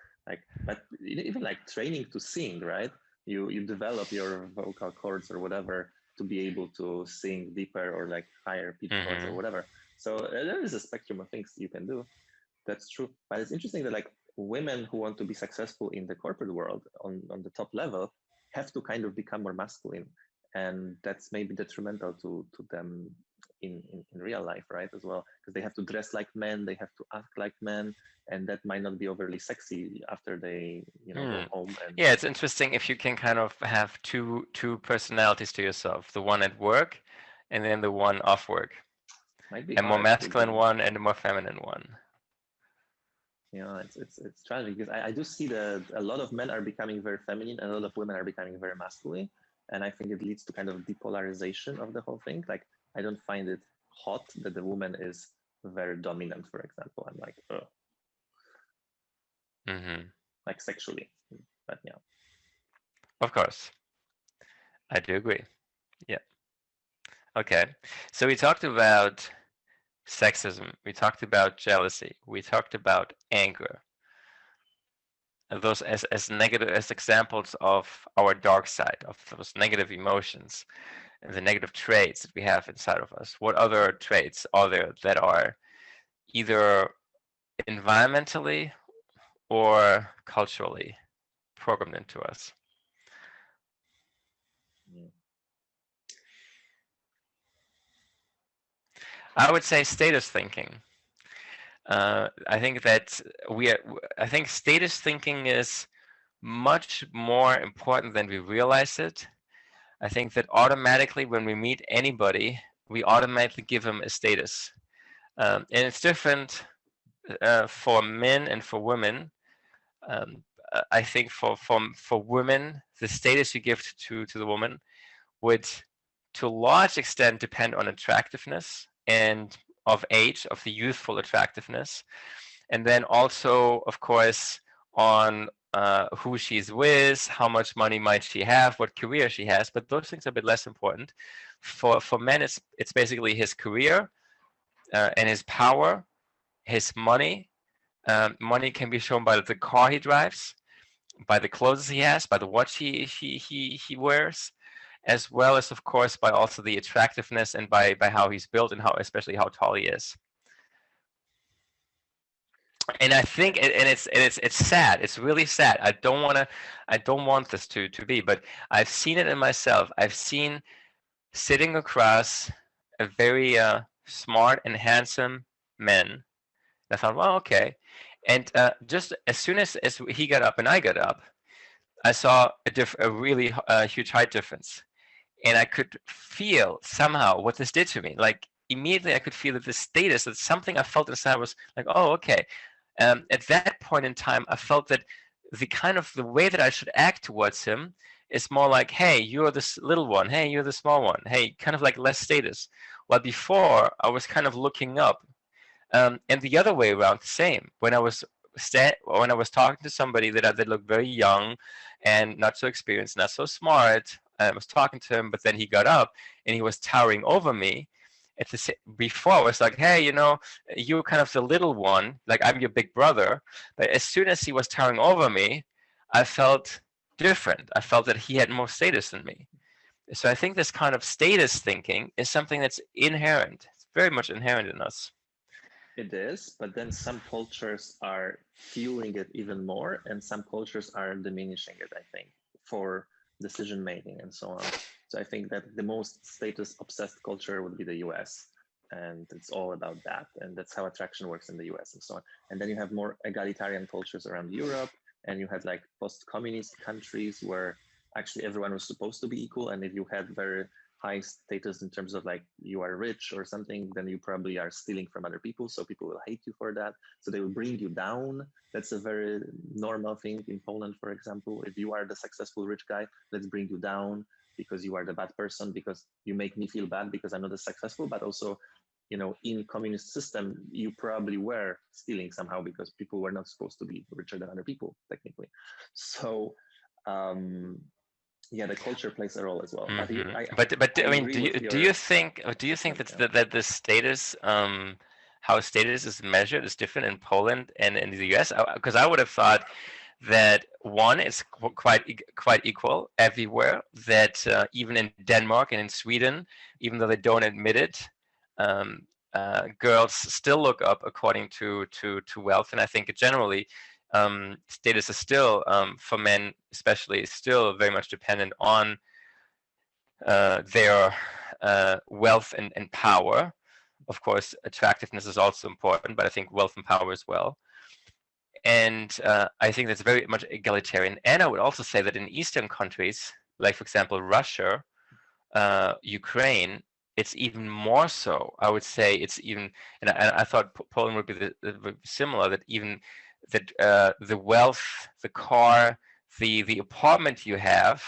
but even like training to sing, right? You develop your vocal cords or whatever to be able to sing deeper or like higher pitch tones or whatever. So there is a spectrum of things you can do. That's true. But it's interesting that like women who want to be successful in the corporate world on the top level have to kind of become more masculine. And that's maybe detrimental to them in real life, right? As well, because they have to dress like men, they have to act like men, and that might not be overly sexy after they, go home. And yeah, it's interesting if you can kind of have two personalities to yourself, the one at work and then the one off work. Might be a more hard masculine one and a more feminine one. It's tragic because I do see that a lot of men are becoming very feminine and a lot of women are becoming very masculine. And I think it leads to kind of depolarization of the whole thing. Like, I don't find it hot that the woman is very dominant, for example. I'm like, oh. Like sexually. But yeah. Of course. I do agree. Yeah. Okay. So we talked about sexism. We talked about jealousy. We talked about anger. Those as negative, as examples of our dark side, of those negative emotions and the negative traits that we have inside of us. What other traits are there that are either environmentally or culturally programmed into us? I would say status thinking. I think that I think status thinking is much more important than we realize it. I think that automatically when we meet anybody, we automatically give them a status. And it's different for men and for women. I think for women, the status you give to the woman would to a large extent depend on attractiveness and of age, of the youthful attractiveness. And then also, of course, on who she's with, how much money might she have, what career she has, but those things are a bit less important. For men, it's basically his career and his power, his money. Money can be shown by the car he drives, by the clothes he has, by the watch he wears, as well as, of course, by also the attractiveness and by how he's built and especially how tall he is. And I think, and it's sad. It's really sad. I don't want this to be, but I've seen it in myself. I've seen sitting across a very smart and handsome man. I thought, well, okay. And just as soon as he got up and I got up, I saw a really huge height difference. And I could feel somehow what this did to me. Like immediately I could feel that the status, that something I felt inside was like, oh, okay. At that point in time, I felt that the way that I should act towards him is more like, hey, you're this little one. Hey, you're the small one. Hey, kind of like less status. While before I was kind of looking up. And the other way around, the same. When I was talking to somebody that looked very young and not so experienced, not so smart, I was talking to him, but then he got up and he was towering over me. Before I was like, hey, you're kind of the little one, like I'm your big brother. But as soon as he was towering over me, I felt different. I felt that he had more status than me. So I think this kind of status thinking is something that's inherent. It's very much inherent in us. It is, but then some cultures are fueling it even more, and some cultures are diminishing it, I think, for decision making and so on. So I think that the most status obsessed culture would be the US. And it's all about that. And that's how attraction works in the US and so on. And then you have more egalitarian cultures around Europe, and you had like post communist countries where actually everyone was supposed to be equal. And if you had very high status in terms of like you are rich or something, then you probably are stealing from other people. So people will hate you for that. So they will bring you down. That's a very normal thing in Poland, for example. If you are the successful rich guy, let's bring you down because you are the bad person, because you make me feel bad because I'm not as successful. But also, in communist system, you probably were stealing somehow because people were not supposed to be richer than other people, technically. So, yeah, the culture plays a role as well. Mm-hmm. But I mean, do you think that the status, how status is measured is different in Poland and in the US? Because I would have thought that one, it's quite equal everywhere. That even in Denmark and in Sweden, even though they don't admit it, girls still look up according to wealth, and I think generally. Status is still, for men especially, still very much dependent on their wealth and power. Of course, attractiveness is also important, but I think wealth and power as well. And I think that's very much egalitarian. And I would also say that in Eastern countries, like for example Russia, Ukraine, it's even more so. I would say it's even, and I thought Poland would be similar. That even that the wealth, the car, the apartment you have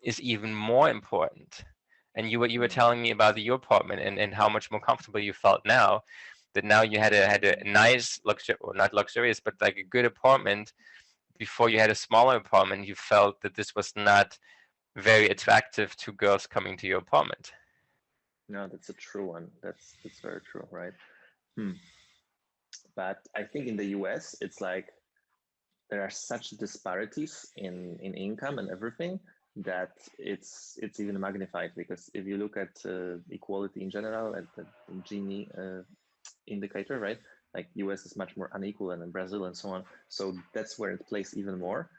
is even more important. And you were telling me about your apartment and how much more comfortable you felt now. That now you had a nice or not luxurious, but like a good apartment. Before you had a smaller apartment, you felt that this was not very attractive to girls coming to your apartment. No, that's a true one. That's very true, right? But I think in the US, it's like there are such disparities in income and everything that it's even magnified, because if you look at equality in general, at the Gini indicator, right? Like US is much more unequal than in Brazil and so on. So that's where it plays even more.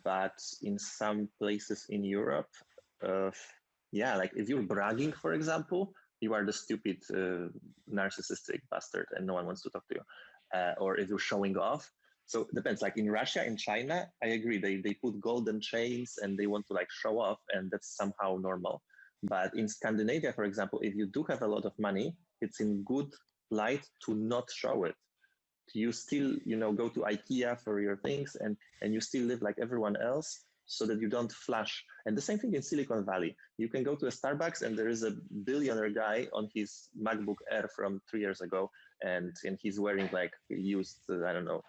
But in some places in Europe, yeah, like if you're bragging, for example, you are the stupid narcissistic bastard and no one wants to talk to you. Or if you're showing off. So it depends. Like in Russia and China, I agree. They put golden chains and they want to like show off, and that's somehow normal. But in Scandinavia, for example, if you do have a lot of money, it's in good light to not show it. You still, go to IKEA for your things, and you still live like everyone else, so that you don't flash. And the same thing in Silicon Valley. You can go to a Starbucks and there is a billionaire guy on his MacBook Air from 3 years ago, and he's wearing like used, I don't know,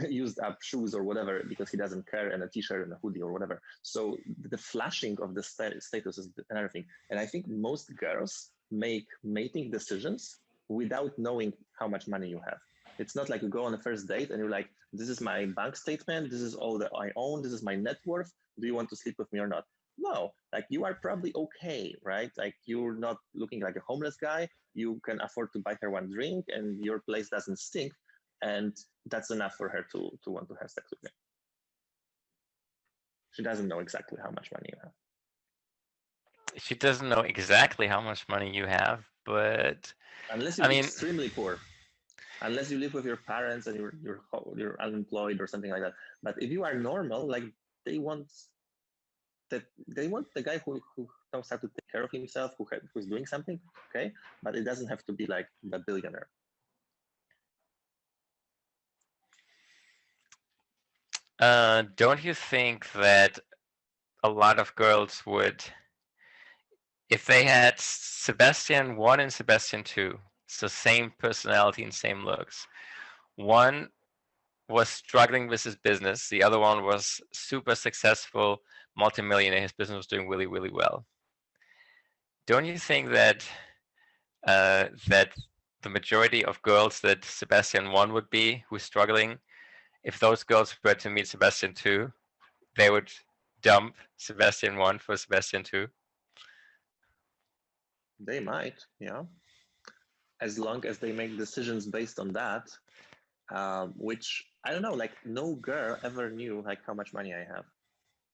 used up shoes or whatever, because he doesn't care, and a t-shirt and a hoodie or whatever. So the flashing of the status is another thing. And I think most girls make mating decisions without knowing how much money you have. It's not like you go on a first date and you're like, this is my bank statement, this is all that I own, this is my net worth, do you want to sleep with me or not? No, like you are probably okay, right? Like you're not looking like a homeless guy, you can afford to buy her one drink, and your place doesn't stink, and that's enough for her to want to have sex with you. She doesn't know exactly how much money you have. She doesn't know exactly how much money you have, but unless you're extremely poor, unless you live with your parents and you're unemployed or something like that. But if you are normal, like they want the guy who knows how to take care of himself, who's doing something, okay? But it doesn't have to be like the billionaire. Don't you think that a lot of girls would, if they had Sebastian 1 and Sebastian 2, so same personality and same looks, one was struggling with his business, the other one was super successful, multimillionaire, his business was doing really, really well. don't you think that that the majority of girls that Sebastian 1 would be, who's struggling, if those girls were to meet Sebastian 2, they would dump Sebastian 1 for Sebastian 2? They might, yeah, as long as they make decisions based on that, which I don't know, like no girl ever knew like how much money I have.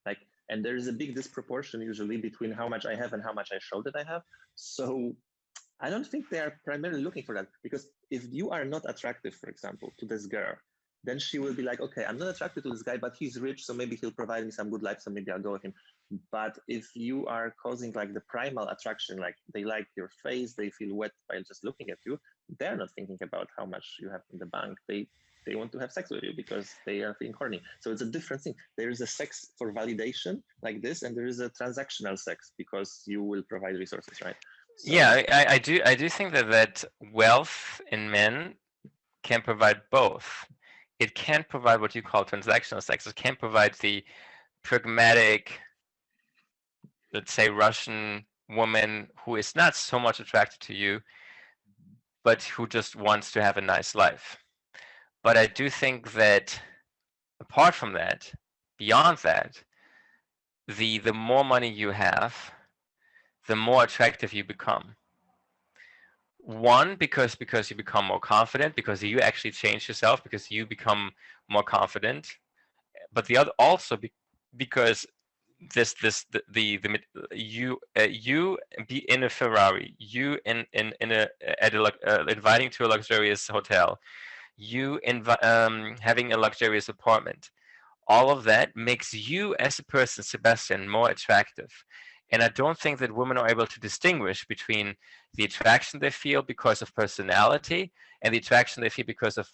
Like, and there is a big disproportion usually between how much I have and how much I show that I have. So I don't think they are primarily looking for that, because if you are not attractive, for example, to this girl, then she will be like, okay, I'm not attracted to this guy, but he's rich, so maybe he'll provide me some good life, so maybe I'll go with him. But if you are causing like the primal attraction, like they like your face, they feel wet by just looking at you, they're not thinking about how much you have in the bank. They want to have sex with you because they are feeling horny. So it's a different thing. There is a sex for validation like this, and there is a transactional sex because you will provide resources, right? So, yeah, I do think that wealth in men can provide both. It can provide what you call transactional sex. It can provide the pragmatic, let's say, Russian woman who is not so much attracted to you, but who just wants to have a nice life. But I do think that apart from that, beyond that, the more money you have, the more attractive you become. One, because you become more confident, because you actually change yourself, because you become more confident. But the other also because you be in a Ferrari, you in a at a inviting to a luxurious hotel, you having a luxurious apartment, all of that makes you as a person, Sebastian, more attractive. And I don't think that women are able to distinguish between the attraction they feel because of personality and the attraction they feel because of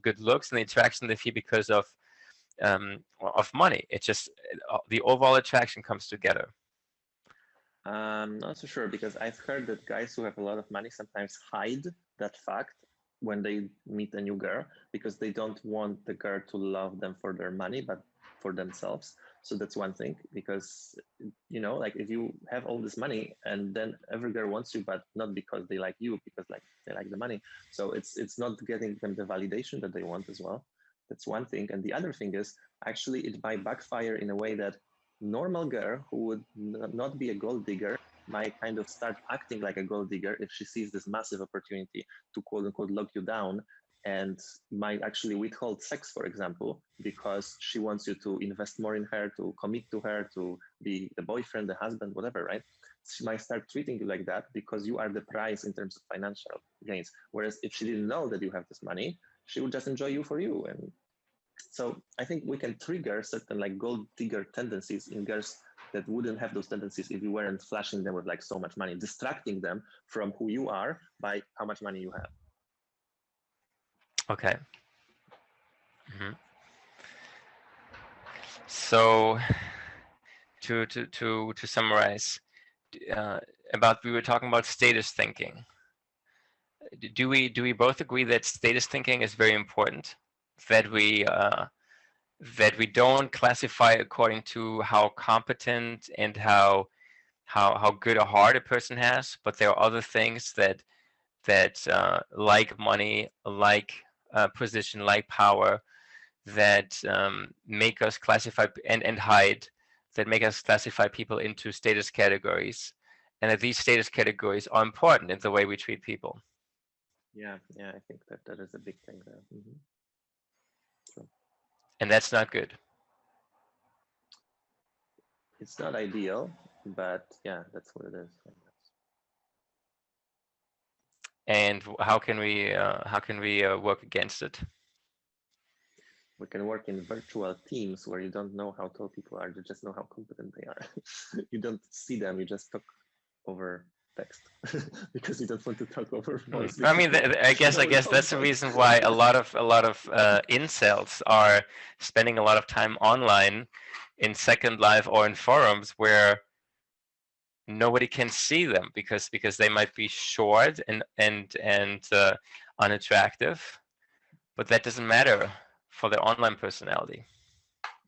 good looks and the attraction they feel because of money. It just the overall attraction comes together. I'm not so sure, because I've heard that guys who have a lot of money sometimes hide that fact when they meet a new girl, because they don't want the girl to love them for their money, but for themselves. So that's one thing, because, you know, like if you have all this money and then every girl wants you, but not because they like you, because like they like the money. So it's not getting them the validation that they want as well. That's one thing. And the other thing is, actually it might backfire in a way that normal girl who would not be a gold digger might kind of start acting like a gold digger if she sees this massive opportunity to quote unquote lock you down, and might actually withhold sex, for example, because she wants you to invest more in her, to commit to her, to be the boyfriend, the husband, whatever, right? She might start treating you like that because you are the prize in terms of financial gains. Whereas if she didn't know that you have this money, she would just enjoy you for you. And so I think we can trigger certain like gold digger tendencies in girls that wouldn't have those tendencies if you weren't flashing them with like so much money, distracting them from who you are by how much money you have. Okay. Mm-hmm. So to summarize, we were talking about status thinking. Do we both agree that status thinking is very important? That we don't classify according to how competent and how good a heart a person has, but there are other things that like money, like position, like power, that make us classify and hide, that make us classify people into status categories, and that these status categories are important in the way we treat people. Yeah, I think that is a big thing there. Mm-hmm. So, and that's not good. It's not ideal, but yeah, that's what it is. And how can we work against it? We can work in virtual teams where you don't know how tall people are, you just know how competent they are. You don't see them, you just talk over text because you don't want to talk over voice. I mean, I guess that's the reason why a lot of incels are spending a lot of time online in Second Life or in forums where nobody can see them because they might be short and unattractive, but that doesn't matter for their online personality.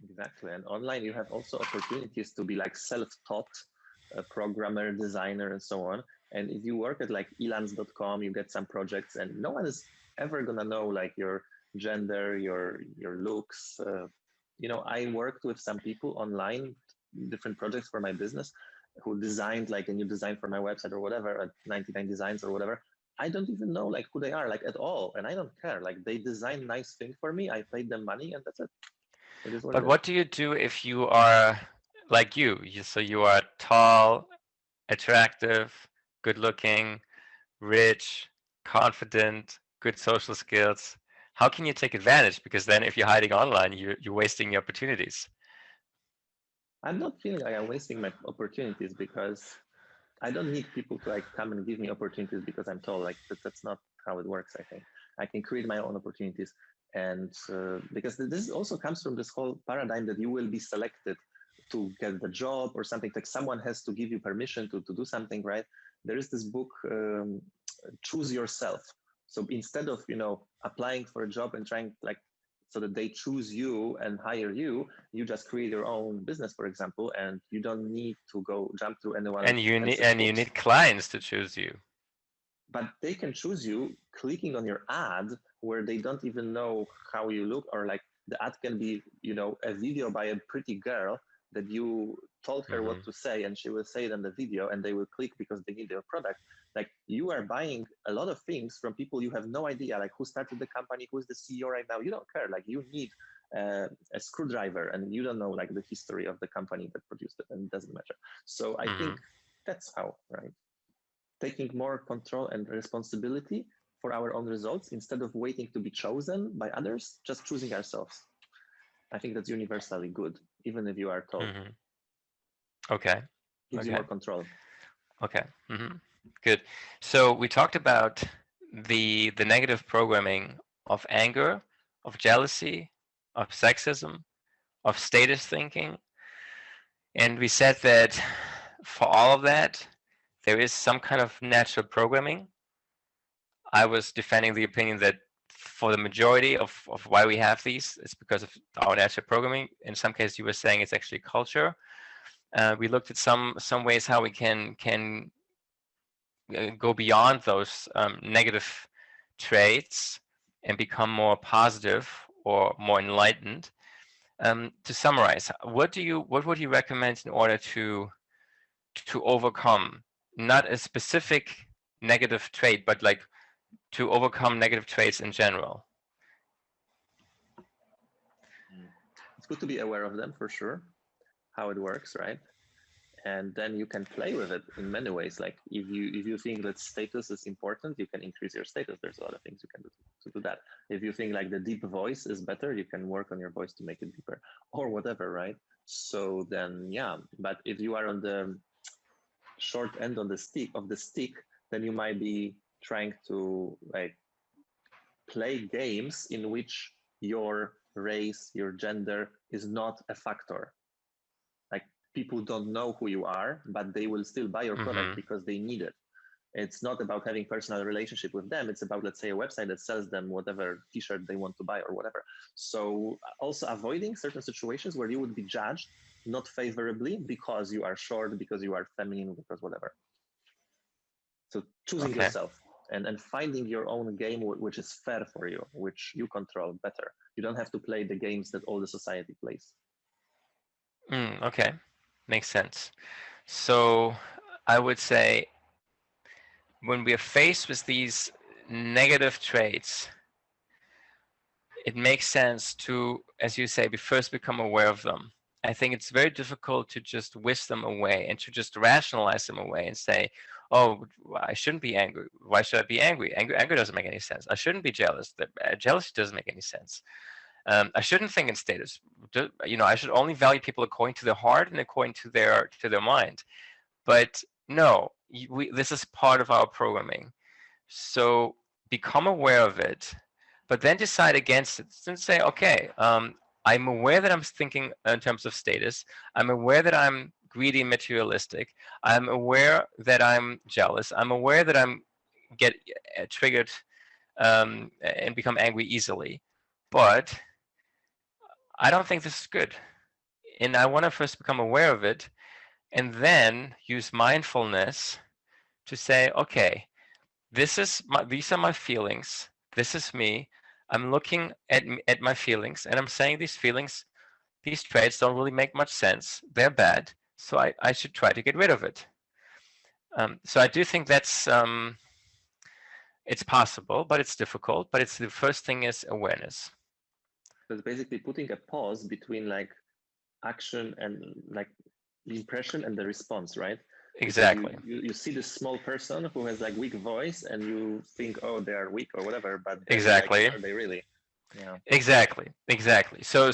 Exactly. And online you have also opportunities to be like self-taught a programmer, designer, and so on. And if you work at like elance.com, you get some projects, and no one is ever gonna know like your gender, your looks. I worked with some people online, different projects for my business, who designed like a new design for my website or whatever, at 99 Designs or whatever. I don't even know like who they are like at all, and I don't care. Like they design nice things for me, I paid them money, and that's it. It is But what do you do if you are like so you are tall, attractive, good looking, rich, confident, good social skills? How can you take advantage? Because then if you're hiding online, you're wasting your opportunities. I'm not feeling like I'm wasting my opportunities, because I don't need people to like come and give me opportunities because I'm tall. Like that's not how it works. I think I can create my own opportunities, and because this also comes from this whole paradigm that you will be selected to get the job or something. Like someone has to give you permission to do something, right? There is this book, Choose Yourself. So instead of applying for a job and trying like so that they choose you and hire you, you just create your own business, for example, and you don't need to go jump through anyone And you need clients to choose you. But they can choose you clicking on your ad where they don't even know how you look, or like the ad can be a video by a pretty girl that you told her what to say, and she will say it in the video, and they will click because they need your product. Like you are buying a lot of things from people you have no idea, like who started the company, who's the CEO right now. You don't care. Like you need a screwdriver, and you don't know like the history of the company that produced it, and it doesn't matter. So I think that's how, right? Taking more control and responsibility for our own results instead of waiting to be chosen by others, just choosing ourselves. I think that's universally good, even if you are told. Okay. Gives you more control. Okay. Good. So we talked about the negative programming of anger, of jealousy, of sexism, of status thinking. And we said that for all of that, there is some kind of natural programming. I was defending the opinion that for the majority of why we have these, it's because of our natural programming. In some cases, you were saying it's actually culture. We looked at some ways how we can go beyond those negative traits and become more positive or more enlightened. To summarize, what would you recommend in order to overcome not a specific negative trait, but like to overcome negative traits in general? It's good to be aware of them, for sure, how it works, right? And then you can play with it in many ways. Like if you think that status is important, you can increase your status. There's a lot of things you can do to do that. If you think like the deep voice is better, you can work on your voice to make it deeper or whatever, right? So then, yeah. But if you are on the short end of the stick, then you might be trying to like play games in which your race, your gender is not a factor. Like people don't know who you are, but they will still buy your product because they need it. It's not about having personal relationship with them. It's about, let's say, a website that sells them whatever t-shirt they want to buy or whatever. So also avoiding certain situations where you would be judged not favorably because you are short, because you are feminine, because whatever. So choosing yourself and finding your own game which is fair for you, which you control better. You don't have to play the games that all the society plays. Okay, makes sense. So I would say when we are faced with these negative traits, it makes sense to, as you say, we first become aware of them. I think it's very difficult to just whisk them away and to just rationalize them away and say, oh, I shouldn't be angry. Why should I be angry? Anger doesn't make any sense. I shouldn't be jealous. Jealousy doesn't make any sense. I shouldn't think in status. I should only value people according to their heart and according to their mind. But no, this is part of our programming. So become aware of it, but then decide against it and say, okay, I'm aware that I'm thinking in terms of status. I'm aware that I'm greedy and materialistic. I'm aware that I'm jealous. I'm aware that I'm get triggered and become angry easily. But I don't think this is good. And I want to first become aware of it. and then use mindfulness to say, okay, these are my feelings. This is me. I'm looking at my feelings, and I'm saying these feelings, these traits don't really make much sense. They're bad, so I should try to get rid of it. So I do think that's it's possible, but it's difficult. But it's the first thing is awareness. So it's basically putting a pause between like action and like the impression and the response, right? Exactly. You see this small person who has like weak voice and you think, oh, they are weak or whatever, but then Exactly. like, are they really? Yeah. Exactly. So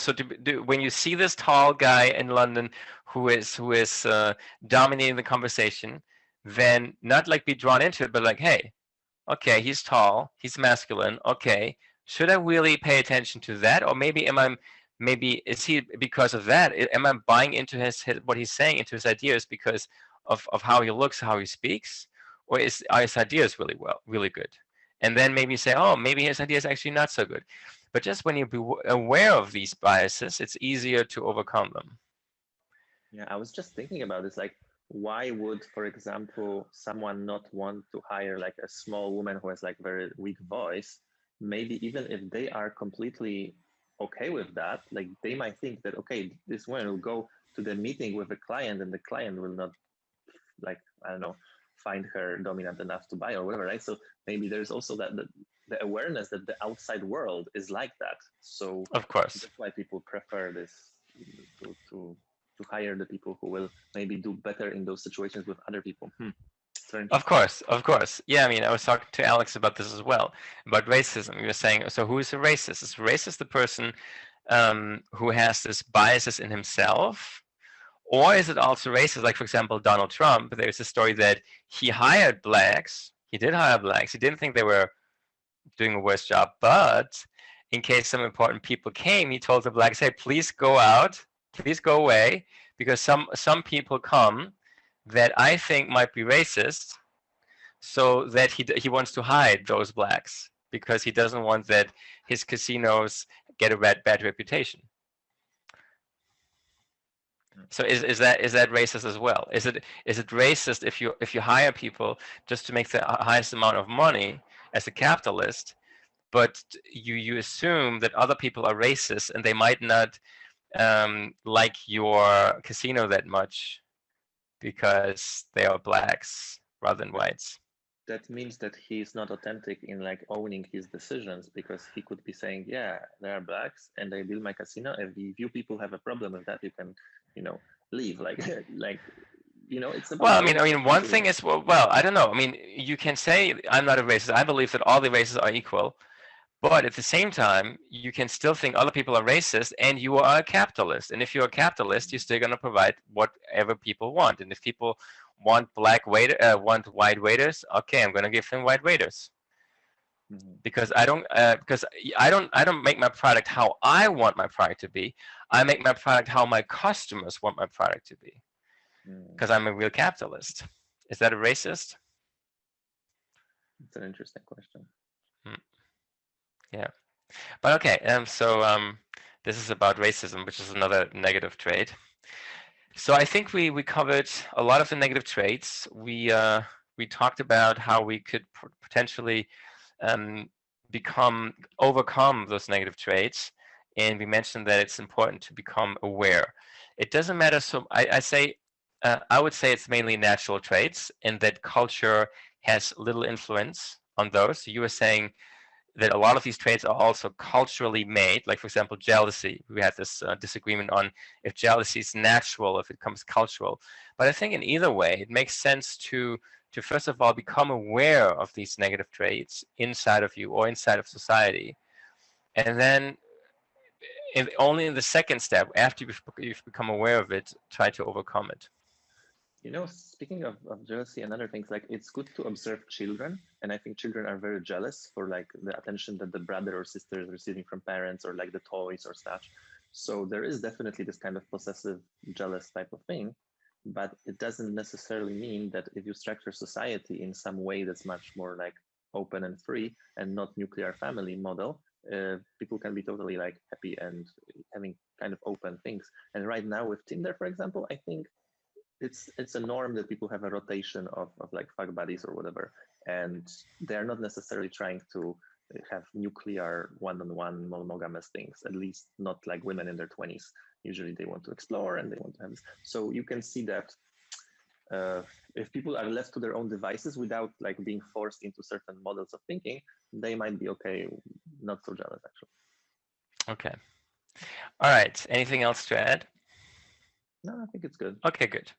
when you see this tall guy in London who is dominating the conversation, then not like be drawn into it, but like, hey, okay, he's tall, he's masculine. Okay, should I really pay attention to that, or maybe is he because of that? Am I buying into his what he's saying, into his ideas because of how he looks, how he speaks, or are his ideas really good? And then maybe say, oh, maybe his idea is actually not so good. But just when you be aware of these biases, it's easier to overcome them. Yeah, I was just thinking about this. Like, why would, for example, someone not want to hire like a small woman who has like very weak voice? Maybe even if they are completely okay with that, like they might think that, okay, this woman will go to the meeting with the client and the client will not, like, I don't know, find her dominant enough to buy or whatever, right? So maybe there's also that the awareness that the outside world is like that. So Of course. that's why people prefer this to hire the people who will maybe do better in those situations with other people. Of course. Yeah, I mean, I was talking to Alex about this as well, about racism. We were saying, so who is a racist? Is a racist the person who has this biases in himself? Or is it also racist? Like, for example, Donald Trump, there's a story that he hired blacks. He did hire blacks. He didn't think they were doing a worse job, but in case some important people came, he told the blacks, hey, please go out, please go away, because some people come that I think might be racist, so that he wants to hide those blacks because he doesn't want that his casinos get a bad reputation. So is that racist as well? Is it racist if you hire people just to make the highest amount of money as a capitalist, but you assume that other people are racist and they might not like your casino that much because they are blacks rather than whites? That means that he's not authentic in like owning his decisions, because he could be saying, yeah, there are blacks and they build my casino. If you people have a problem with that, you can, leave. Like like it's about, well, I mean, one thing is, well, I don't know. I mean, you can say I'm not a racist. I believe that all the races are equal, but at the same time, you can still think other people are racist, and you are a capitalist. And if you're a capitalist, you're still going to provide whatever people want. And if people want want white waiters, okay, I'm going to give them white waiters. Because I don't make my product how I want my product to be. I make my product how my customers want my product to be. Because I'm a real capitalist. Is that a racist? It's an interesting question. Yeah, but okay. This is about racism, which is another negative trait. So I think we covered a lot of the negative traits. We talked about how we could potentially overcome those negative traits, and we mentioned that it's important to become aware. It doesn't matter. So I would say it's mainly natural traits, and that culture has little influence on those. So you were saying that a lot of these traits are also culturally made. Like, for example, jealousy. We had this disagreement on if jealousy is natural, if it comes cultural. But I think in either way, it makes sense to first of all become aware of these negative traits inside of you or inside of society, and then only in the second step, after you've become aware of it, try to overcome it. Speaking of jealousy and other things, like it's good to observe children. And I think children are very jealous for like the attention that the brother or sister is receiving from parents, or like the toys or such. So there is definitely this kind of possessive, jealous type of thing. But it doesn't necessarily mean that if you structure society in some way that's much more like open and free and not nuclear family model, people can be totally like happy and having kind of open things. And right now with Tinder, for example, I think it's a norm that people have a rotation of like fuck buddies or whatever, and they're not necessarily trying to have nuclear one-on-one monogamous things, at least not like women in their 20s. Usually they want to explore and they want to have this. So you can see that if people are left to their own devices without like being forced into certain models of thinking, they might be okay, not so jealous actually. Okay. All right. Anything else to add? No, I think it's good. Okay, good.